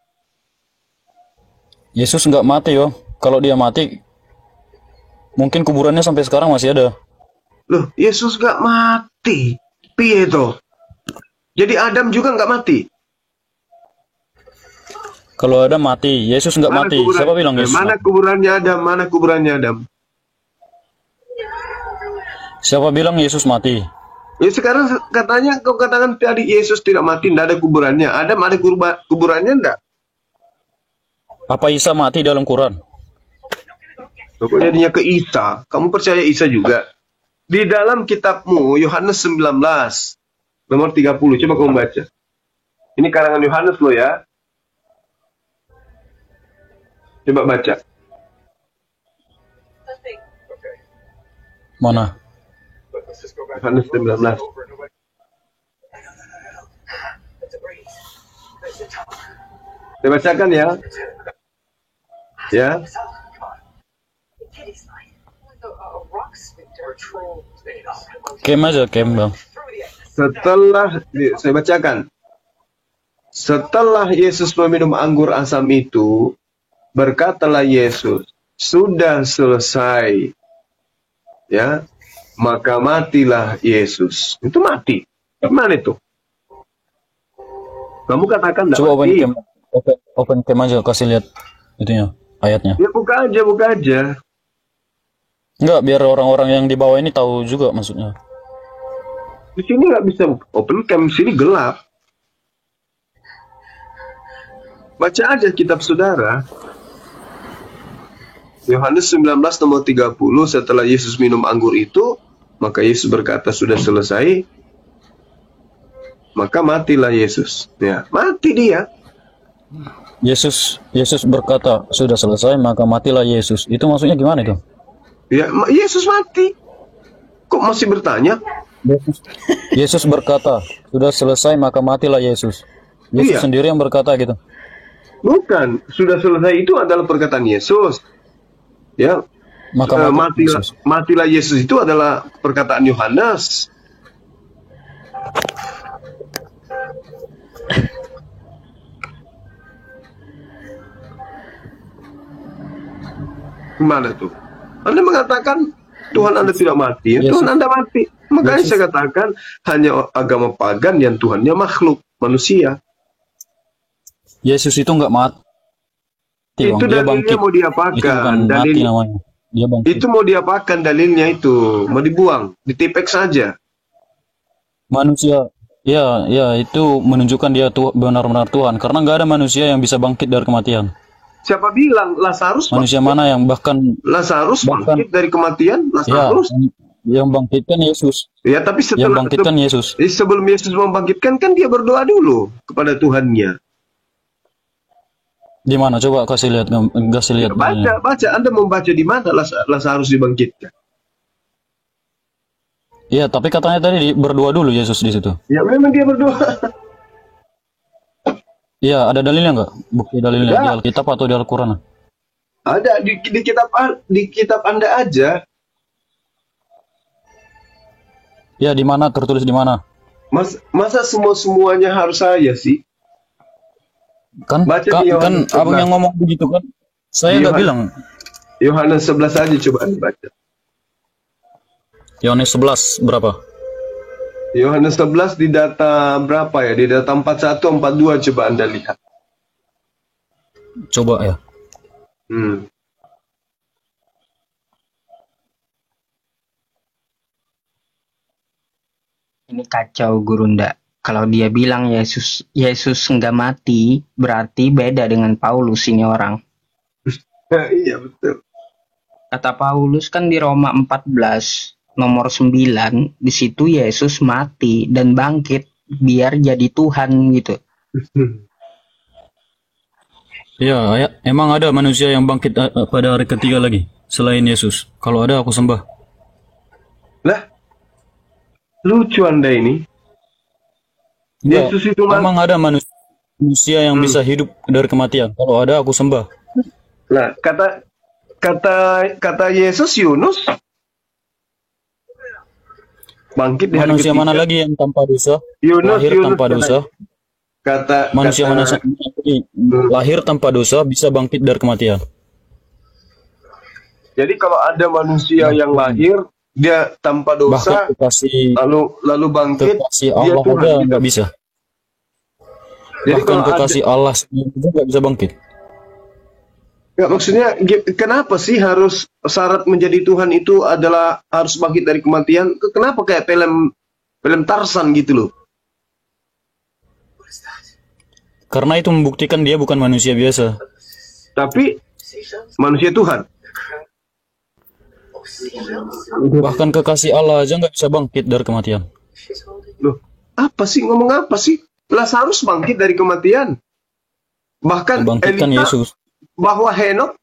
G: Yesus nggak mati, Bang. Kalau dia mati, mungkin kuburannya sampai sekarang masih ada.
D: Loh, Yesus nggak mati. Piye toh? Jadi Adam juga nggak mati?
G: Kalau ada mati, Yesus nggak mati. Siapa bilang Yesus
D: Mana
G: mati?
D: kuburannya Adam? Mana kuburannya Adam?
G: Siapa bilang Yesus mati?
D: Ya sekarang katanya kau katakan tadi Yesus tidak mati, tidak ada kuburannya. Adam ada kuburannya enggak?
G: Apa Isa mati dalam Quran?
D: Pokoknya dia ke Isa. Kamu percaya Isa juga? Di dalam kitabmu Yohanes 19 nomor 30, coba kamu baca. Ini karangan Yohanes lo ya. Coba baca.
G: Mana?
D: Yohanes 19. Saya bacakan ya. Ya.
G: Kem aja, Kem, Bang.
D: Saya bacakan. Setelah Yesus meminum anggur asam itu, berkatalah Yesus, sudah selesai. Ya, maka matilah Yesus. Itu mati. Gimana itu? Kamu katakan tidak
G: Coba
D: mati.
G: open cam aja, kasih lihat itunya, ayatnya.
D: Ya buka aja.
G: Enggak, biar orang-orang yang di bawah ini tahu juga maksudnya.
D: Di sini nggak bisa open cam, di sini gelap. Baca aja kitab saudara. Yohanes 19 nomor 30, setelah Yesus minum anggur itu, maka Yesus berkata sudah selesai. Maka matilah Yesus. Ya, mati dia.
G: Yesus berkata sudah selesai maka matilah Yesus. Itu maksudnya gimana itu?
D: Ya, Yesus mati. Kok masih bertanya?
G: Yesus berkata sudah selesai maka matilah Yesus. Yesus
D: Iya.
G: sendiri yang berkata gitu.
D: Bukan, sudah selesai itu adalah perkataan Yesus. Ya,
G: Maka Yesus.
D: matilah Yesus itu adalah perkataan Yohanes. Gimana tuh? Anda mengatakan Tuhan Anda tidak mati, ya?
G: Yesus.
D: Tuhan Anda mati. Makanya
G: Yesus.
D: saya katakan hanya agama pagan yang Tuhannya makhluk, manusia.
G: Yesus itu enggak mati.
D: Itu
G: Bang. Dia
D: dalilnya
G: bangkit.
D: mau
G: Itu
D: diapakan?
G: bukan mati
D: Dalil
G: namanya. Dia bangkit.
D: itu mau diapakan dalilnya itu? Mau dibuang, ditipek saja.
G: Manusia, ya itu menunjukkan dia benar-benar Tuhan. Karena nggak ada manusia yang bisa bangkit dari kematian.
D: Siapa bilang Lazarus
G: Manusia
D: bangkit?
G: mana yang bahkan
D: Bangkit dari kematian?
G: ya
D: Lazarus?
G: yang bangkitkan Yesus.
D: Ya, tapi
G: Yang
D: setelah
G: bangkitkan Yesus.
D: sebelum Yesus membangkitkan kan dia berdoa dulu kepada Tuhannya.
G: Di mana? Coba kasih lihat, kasih lihat.
D: Baca. Anda membaca di mana Lazarus dibangkitkan?
G: Iya, tapi katanya tadi berdoa dulu Yesus di situ.
D: Ya, memang dia berdoa.
G: Iya, ada dalilnya nggak? Bukti dalilnya
D: Ada.
G: di Alkitab atau di Al-Quran?
D: Ada di kitab Anda aja.
G: Ya, di mana tertulis di mana?
D: Masa semuanya harus saya sih?
G: Kan
D: Baca di
G: kan
D: Yohanes
G: abang
D: 11.
G: yang ngomong begitu kan? Saya nggak bilang.
D: Yohanes 11 aja coba Anda baca.
G: Yohanes 11 berapa?
D: Yohanes 11 di data berapa ya? Di data 41, 42 coba Anda lihat.
G: Coba ya.
H: Ini kacau Gurunda. Kalau dia bilang Yesus nggak mati, berarti beda dengan Paulus ini orang.
D: Iya betul.
H: Kata Paulus kan di Roma 14 nomor 9, di situ Yesus mati dan bangkit biar jadi Tuhan gitu.
G: Iya, emang ada manusia yang bangkit pada hari ketiga lagi selain Yesus. Kalau ada aku sembah.
D: Lah, lucu Anda ini.
G: Enggak,
D: Yesus itu
G: emang ada manusia yang bisa hidup dari kematian. Kalau ada aku sembah.
D: Nah, kata Yesus Yunus bangkit di hari
G: Manusia
D: ketiga.
G: mana lagi yang tanpa dosa?
D: Yunus,
G: Lahir tanpa dosa. Manusia mana lagi lahir tanpa dosa bisa bangkit dari kematian.
D: Jadi kalau ada manusia yang lahir dia tanpa dosa
G: Bahkan kekasih
D: lalu bangkit, dia
G: Allah
D: Tuhan
G: aja
D: gitu.
G: nggak bisa.
D: Jadi
G: Bahkan
D: kalau
G: kekasih Allah sendiri juga nggak bisa bangkit.
D: ya, maksudnya kenapa sih harus syarat menjadi Tuhan itu adalah harus bangkit dari kematian? Kenapa kayak film Tarzan gitu loh?
G: Karena itu membuktikan dia bukan manusia biasa.
D: Tapi manusia Tuhan.
G: Bahkan kekasih Allah aja nggak bisa bangkit dari kematian.
D: Loh, apa sih ngomong apa sih? Lazarus bangkit dari kematian. Bahkan
G: Bangkitkan
D: Elisa,
G: Yesus.
D: bahwa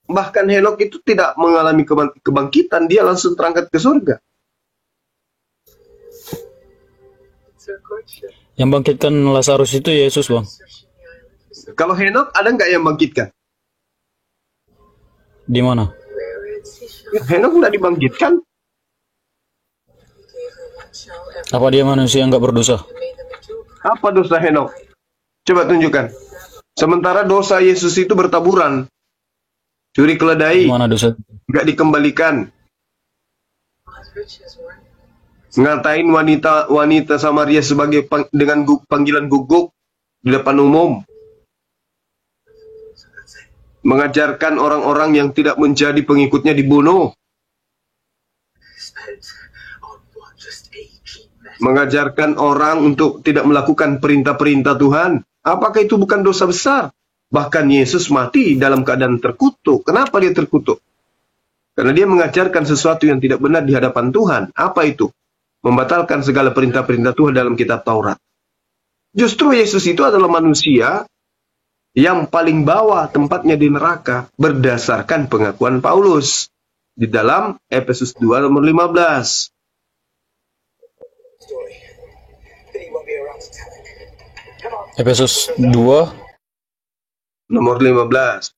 D: bahkan Henok itu tidak mengalami kebangkitan, dia langsung terangkat ke surga.
G: Yang bangkitkan Lazarus itu Yesus, Bang.
D: Kalau Henok ada nggak yang bangkitkan?
G: Di mana?
D: Henok nggak dibangkitkan.
G: Apa dia manusia yang nggak berdosa?
D: Apa dosa Henok? Coba tunjukkan. Sementara dosa Yesus itu bertaburan. Curi
G: Di
D: keledai,
G: mana dosa?
D: nggak dikembalikan. Ngatain wanita Samaria sebagai dengan panggilan guguk di depan umum. Mengajarkan orang-orang yang tidak menjadi pengikutnya dibunuh. Mengajarkan orang untuk tidak melakukan perintah-perintah Tuhan. Apakah itu bukan dosa besar? Bahkan Yesus mati dalam keadaan terkutuk. Kenapa dia terkutuk? Karena dia mengajarkan sesuatu yang tidak benar di hadapan Tuhan. Apa itu? Membatalkan segala perintah-perintah Tuhan dalam kitab Taurat. Justru Yesus itu adalah manusia yang paling bawah tempatnya di neraka berdasarkan pengakuan Paulus di dalam Efesus 2 nomor 15.
G: Efesus 2
D: nomor 15.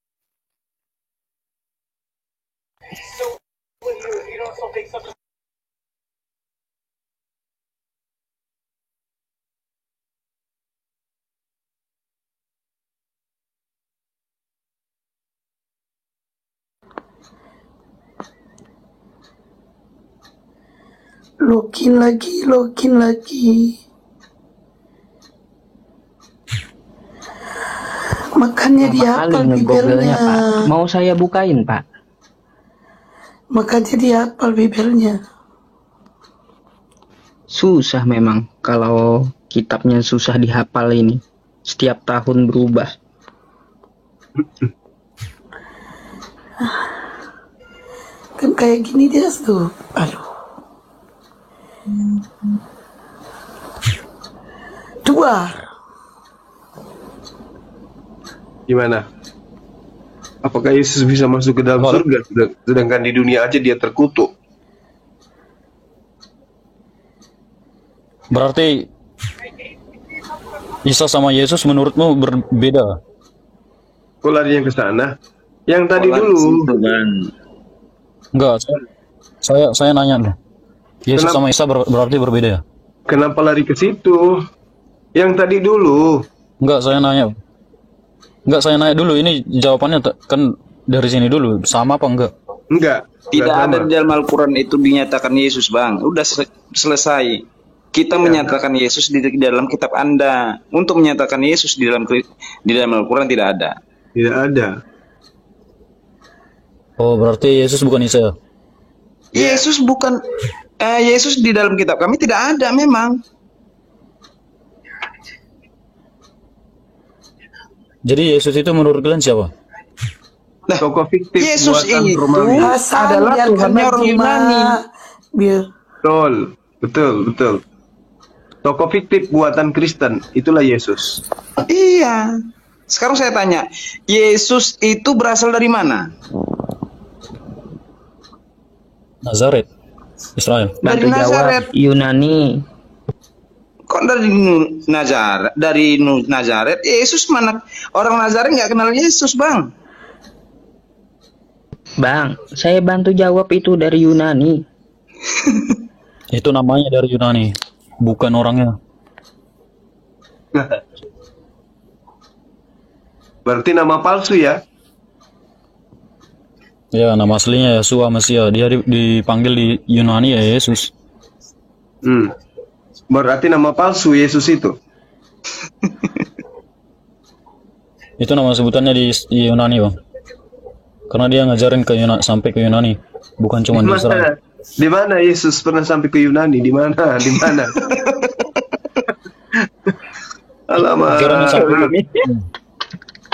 C: Login lagi. Makanya dia hafal bibelnya.
H: Pak. Mau saya bukain, Pak?
C: Makanya dia hafal bibelnya.
H: Susah memang kalau kitabnya susah dihafal ini. Setiap tahun berubah.
C: Kan kayak gini dia tuh. Aduh. 2.
D: Gimana? Apakah Yesus bisa masuk ke dalam surga sedangkan di dunia aja dia terkutuk?
G: Berarti Isa sama Yesus menurutmu berbeda?
D: Kok larinya ke sana? Yang tadi dulu.
G: Enggak, saya nanya deh. Yesus sama Isa berarti berbeda ya?
D: Kenapa lari ke situ? Yang tadi dulu.
G: Enggak, saya nanya dulu. Ini jawabannya kan dari sini dulu. Sama apa enggak?
D: Enggak.
F: Tidak
D: Enggak
F: ada
D: sama.
F: di dalam Al-Quran itu dinyatakan Yesus, Bang. Udah selesai. Kita menyatakan Yesus di dalam kitab Anda. Untuk menyatakan Yesus di dalam Al-Quran tidak ada.
D: Tidak ada.
G: Oh, berarti Yesus bukan Isa.
F: Yesus bukan Yesus di dalam kitab kami tidak ada memang.
G: Jadi Yesus itu menurut kalian siapa?
F: Nah,
D: Tokoh fiktif
F: Yesus
D: buatan
F: itu
D: Romawi.
F: adalah Tuhannya orang Yunani.
D: Betul. Tokoh fiktif buatan Kristen, itulah Yesus.
F: Iya. Sekarang saya tanya, Yesus itu berasal dari mana?
G: Nazaret, Israel.
F: Dari
H: Bantu
F: Nazaret.
H: jawab. Yunani.
F: Kok dari Nazaret? Yesus mana? Orang Nazaret nggak kenal Yesus, Bang.
H: Bang, saya bantu jawab itu dari Yunani.
G: Itu namanya dari Yunani, bukan orangnya.
D: Berarti nama palsu ya?
G: Ya, nama aslinya Yesua Mesia. Dia dipanggil di Yunani ya Yesus.
D: Berarti nama palsu Yesus itu.
G: Itu nama sebutannya di Yunani, Bang. Karena dia ngajarin sampai ke Yunani, bukan cuma di Israel.
D: Di mana Yesus pernah sampai ke Yunani? Di mana? Alamak.
G: Ajarannya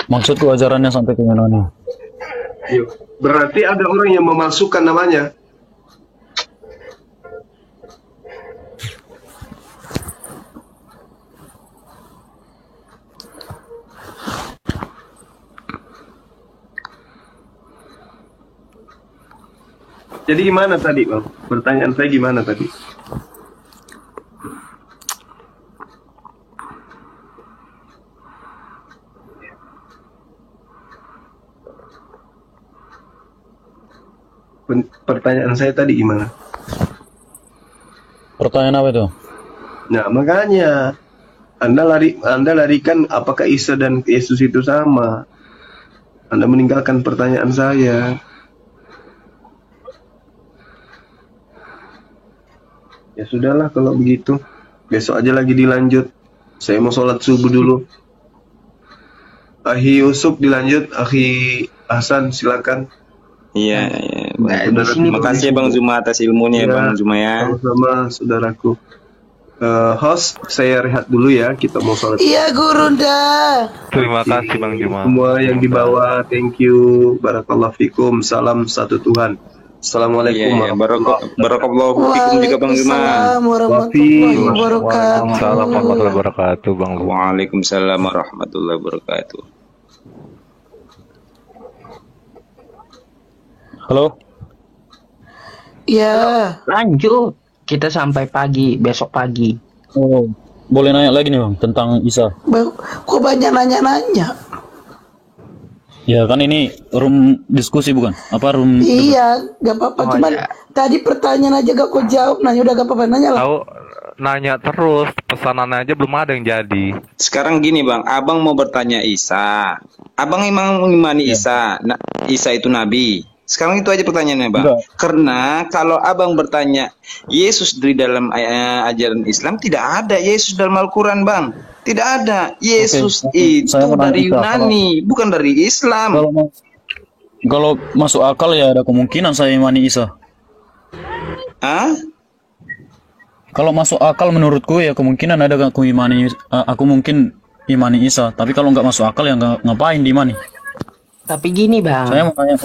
G: maksudku ajarannya sampai ke Yunani.
D: Berarti ada orang yang memalsukan namanya. Jadi gimana tadi, Bang? Pertanyaan saya gimana tadi? Pertanyaan saya tadi gimana?
G: Pertanyaan apa itu?
D: Nah, makanya Anda larikan apakah Isa dan Yesus itu sama? Anda meninggalkan pertanyaan saya. Ya sudahlah kalau begitu. Besok aja lagi dilanjut. Saya mau sholat subuh dulu. Akhi Yusuf dilanjut. Akhi Hasan silakan.
F: Iya. Terima kasih Bang Zuma atas ilmunya ya, Bang Zuma ya.
D: Sama-sama saudaraku. Host, saya rehat dulu ya. Kita mau sholat.
C: Iya Gurunda.
E: Terima kasih Bang Juma.
D: Semua yang dibawa, thank you. Barakallahu fikum. Salam satu Tuhan. Assalamualaikum
F: Iya, barakallahu fikum juga Bang Juma.
C: Waalaikumsalam warahmatullahi wabarakatuh.
E: Waalaikumsalam warahmatullahi wabarakatuh, Bang.
F: Waalaikumsalam warahmatullahi wabarakatuh.
G: Halo.
C: Ya,
H: Lanjut. Kita sampai pagi, besok pagi.
G: Oh, boleh nanya lagi nih Bang tentang Isa.
C: kok banyak nanya-nanya?
G: Ya kan ini room diskusi bukan? Apa room?
C: Iya, gak apa-apa.
H: Oh,
C: Cuman
H: iya.
C: tadi pertanyaan aja gak kau jawab. Nanya udah gak apa-apa, nanya lah.
E: Tahu nanya terus, pesanannya aja belum ada yang jadi.
F: Sekarang gini Bang, Abang mau bertanya Isa. Abang emang mengimani Isa. Nah, Isa itu nabi. Sekarang itu aja pertanyaannya Bang.
G: Enggak.
F: Karena kalau Abang bertanya Yesus di dalam ajaran Islam, tidak ada Yesus dalam Al-Quran Bang. Tidak ada. Yesus
G: Oke, saya
F: itu
G: mau
F: dari
G: nanya,
F: Yunani, bukan dari Islam.
G: Kalau masuk akal ya ada kemungkinan saya imani Isa.
F: Hah?
G: Kalau masuk akal menurutku ya kemungkinan ada aku mungkin imani Isa. Tapi kalau nggak masuk akal ya ngapain diimani?
H: Tapi gini Bang,
G: Saya mau tanya.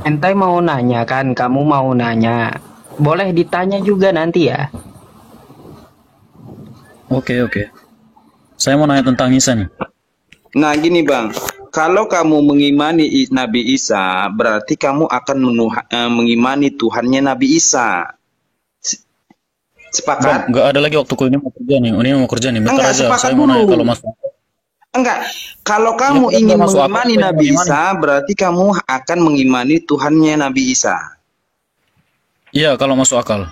H: ente mau nanya kan, kamu mau nanya. Boleh ditanya juga nanti ya.
G: Oke. Saya mau nanya tentang Isa nih.
F: Nah gini Bang, kalau kamu mengimani Nabi Isa, berarti kamu akan mengimani Tuhannya Nabi Isa.
G: Bang,
F: Sepakat?
G: nggak ada lagi waktuku ini mau kerja nih. Ini mau kerja nih. Bentar
F: Enggak,
G: aja.
F: sepakat
G: Saya mau nanya
F: dulu.
G: kalau masuk.
F: Kalau kamu
G: Ya,
F: ingin
G: nggak masuk akal,
F: mengimani
G: saya
F: Nabi
G: mengimani.
F: Isa, berarti kamu akan mengimani Tuhannya Nabi Isa.
G: Iya, kalau masuk akal.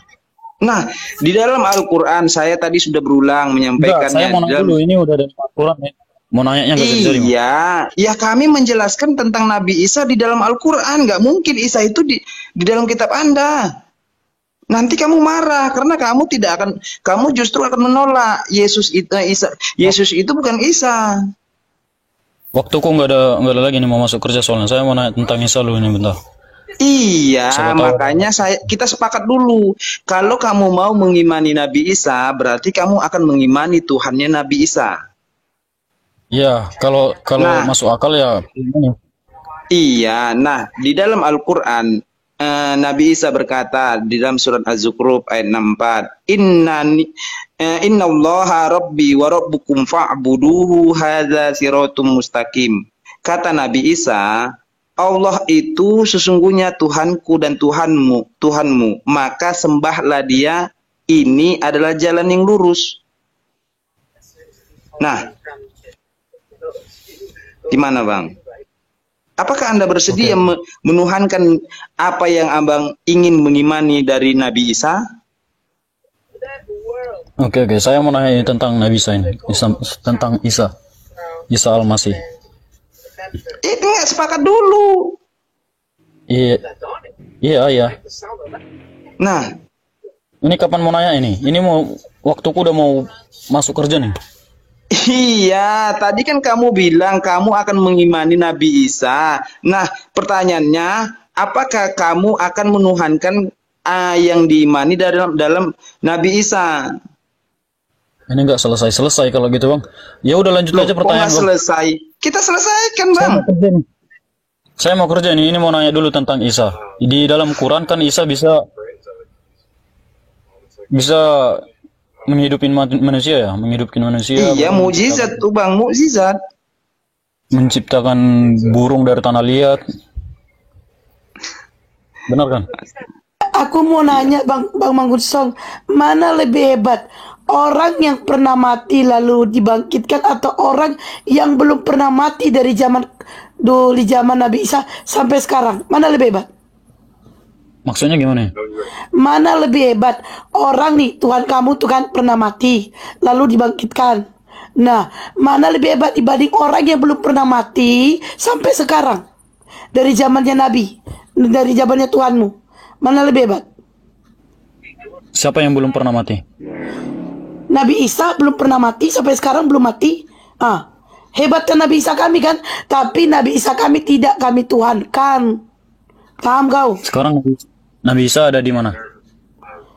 F: Nah, di dalam Al-Quran saya tadi sudah berulang
G: Enggak, saya
F: menyampaikannya.
G: mau nanya dulu. Ini udah dari Al-Quran ya. Mau nanya nggak bisa diterima.
F: Iya, ya kami menjelaskan tentang Nabi Isa di dalam Al-Quran. Nggak mungkin Isa itu di dalam kitab Anda. Nanti kamu marah karena kamu justru akan menolak Yesus itu bukan Isa.
G: Waktuku nggak ada lagi nih mau masuk kerja soalnya. Saya mau nanya tentang Isa dulu ini bentar.
F: Iya,
G: Siapa tahu.
F: makanya kita sepakat dulu. Kalau kamu mau mengimani Nabi Isa, berarti kamu akan mengimani Tuhannya Nabi Isa.
G: Iya, kalau
F: Nah.
G: masuk akal ya ini.
F: Iya, nah di dalam Al-Quran Nabi Isa berkata di dalam surat Az-Zukhruf ayat 64, Inna allaha rabbi wa rabbukum fa'buduhu hadza siratum mustaqim. Kata Nabi Isa, Allah itu sesungguhnya Tuhanku dan Tuhanmu, maka sembahlah Dia, ini adalah jalan yang lurus. Nah, gimana Bang? Apakah Anda bersedia menuhankan apa yang Abang ingin mengimani dari Nabi Isa?
G: Oke, saya mau nanya tentang Nabi Isa ini. Tentang Isa Al-Masih.
F: Itu nggak sepakat dulu.
G: Iya.
F: Nah,
G: Ini kapan mau nanya ini? Ini mau waktuku udah mau masuk kerja nih.
F: iya, tadi kan kamu bilang kamu akan mengimani Nabi Isa. Nah, pertanyaannya, apakah kamu akan menuhankan yang diimani dalam Nabi Isa?
G: Ini nggak selesai kalau gitu Bang. Ya udah lanjut aja
F: Kok
G: pertanyaan
F: nggak
G: Bang.
F: selesai? Kita selesaikan Bang.
G: Saya mau kerja nih. Ini mau nanya dulu tentang Isa. Di dalam Quran kan Isa bisa menghidupin manusia ya,
F: Iya, mukjizat tuh Bang, mukjizat.
G: menciptakan burung dari tanah liat. Benar kan?
C: Aku mau nanya Bang Mangunsong, mana lebih hebat? Orang yang pernah mati lalu dibangkitkan atau orang yang belum pernah mati dari zaman Nabi Isa sampai sekarang? Mana lebih hebat?
G: Maksudnya gimana?
C: Mana lebih hebat? Orang nih, Tuhan kamu tuh kan pernah mati lalu dibangkitkan. Nah, mana lebih hebat dibanding orang yang belum pernah mati sampai sekarang? Dari zamannya Nabi, dari zamannya Tuhanmu. Mana lebih hebat?
G: Siapa yang belum pernah mati?
C: Nabi Isa belum pernah mati sampai sekarang belum mati. Hebatnya Nabi Isa kami kan, tapi Nabi Isa kami tidak kami Tuhankan. Paham kau?
G: Sekarang Nabi Isa ada di mana?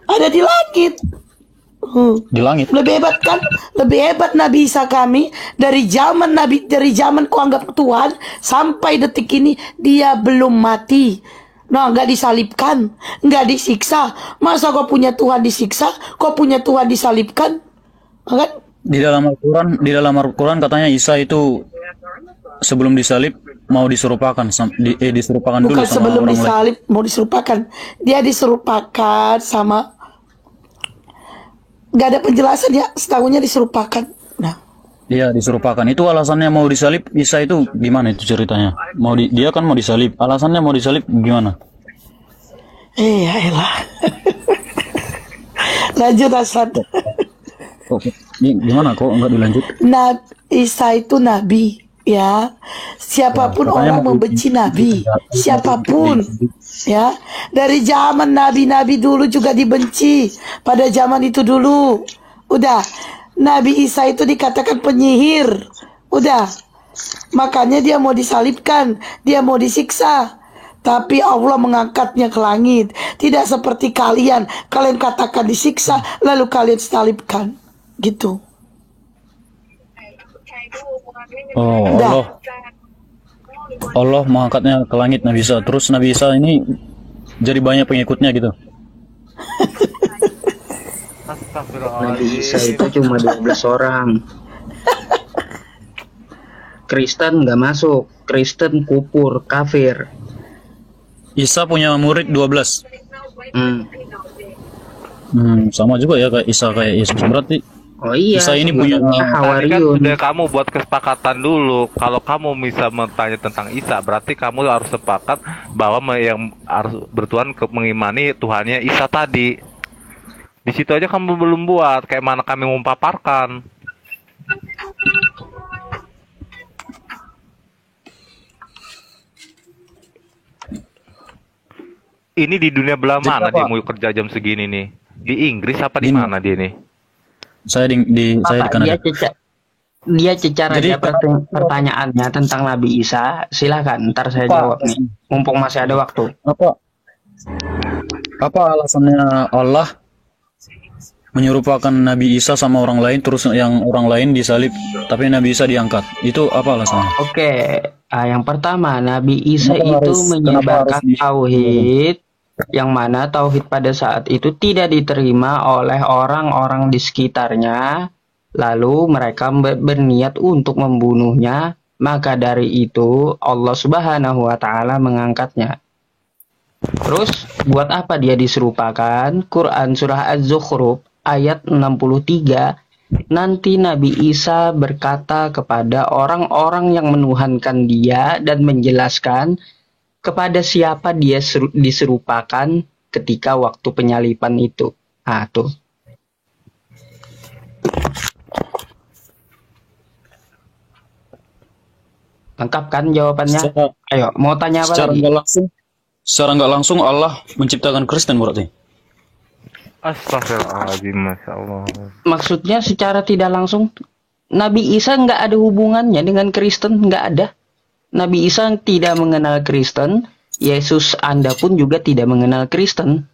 C: Ada di langit.
G: Di langit.
C: Lebih hebat kan? Lebih hebat Nabi Isa kami dari zaman kau anggap Tuhan sampai detik ini dia belum mati. Nah, nggak disalibkan, nggak disiksa. Masa kau punya Tuhan disiksa, kau punya Tuhan disalibkan? Kan?
G: Di dalam Al-Quran katanya Isa itu sebelum disalib mau diserupakan diserupakan dulu
C: Bukan
G: sama
C: sebelum
G: orang lain.
C: disalib, mau diserupakan. Dia diserupakan sama, nggak ada penjelasan ya, setahunya diserupakan. Nah,
G: Iya, diserupakan. Itu alasannya mau disalib Isa itu gimana itu ceritanya? Dia kan mau disalib. Alasannya mau disalib gimana?
C: ya elah. Lanjut Hasan.
G: Gimana kok nggak dilanjut?
C: Isa itu nabi, ya. Siapapun
G: katanya
C: orang membenci nabi, siapapun, ya. Dari zaman nabi-nabi dulu juga dibenci. Pada zaman itu dulu, udah. Nabi Isa itu dikatakan penyihir, udah. Makanya dia mau disalibkan, dia mau disiksa. Tapi Allah mengangkatnya ke langit. Tidak seperti kalian katakan disiksa, lalu kalian salibkan. Gitu.
G: Oh, Allah mengangkatnya ke langit Nabi Isa. Terus Nabi Isa ini jadi banyak pengikutnya gitu.
H: Nabi Isa itu cuma 12 orang. Kristen nggak masuk, Kristen kufur, kafir.
G: Isa punya murid 12. Sama juga ya kayak Isa kayak Yesus. Berarti
H: Oh iya,
G: Isa ini punya
E: Tadi kan
H: Hawariun.
E: udah kamu buat kesepakatan dulu. Kalau kamu bisa bertanya tentang Isa, berarti kamu harus sepakat bahwa yang harus bertuhan mengimani Tuhannya Isa tadi. Di situ aja kamu belum buat. Kayak mana kami memaparkan. Ini di dunia belah mana dia mau kerja jam segini nih? Di Inggris apa di mana dia nih?
G: saya di Kanada.
H: Dia cecar aja pertanyaannya tentang Nabi Isa. Silakan, ntar saya jawab nih. Mumpung masih ada waktu.
G: Apa alasannya Allah menyerupakan Nabi Isa sama orang lain, terus yang orang lain disalib, tapi Nabi Isa diangkat? Itu apa alasannya?
H: Oke, yang pertama Nabi Isa itu menyebarkan tauhid, yang mana tauhid pada saat itu tidak diterima oleh orang-orang di sekitarnya, lalu mereka berniat untuk membunuhnya. Maka dari itu Allah Subhanahu wa Ta'ala mengangkatnya. Terus buat apa dia diserupakan? Quran surah Az-Zukhruf ayat 63, nanti Nabi Isa berkata kepada orang-orang yang menuhankan dia dan menjelaskan kepada siapa dia diserupakan ketika waktu penyalipan itu. Ah, tuh. Lengkap kan jawabannya? Ayo, mau tanya apa lagi?
G: Secara nggak langsung Allah menciptakan Kristen berarti?
E: Astagfirullahaladzim, Masya Allah.
H: Maksudnya secara tidak langsung, Nabi Isa nggak ada hubungannya dengan Kristen, nggak ada. Nabi Isa tidak mengenal Kristen, Yesus Anda pun juga tidak mengenal Kristen.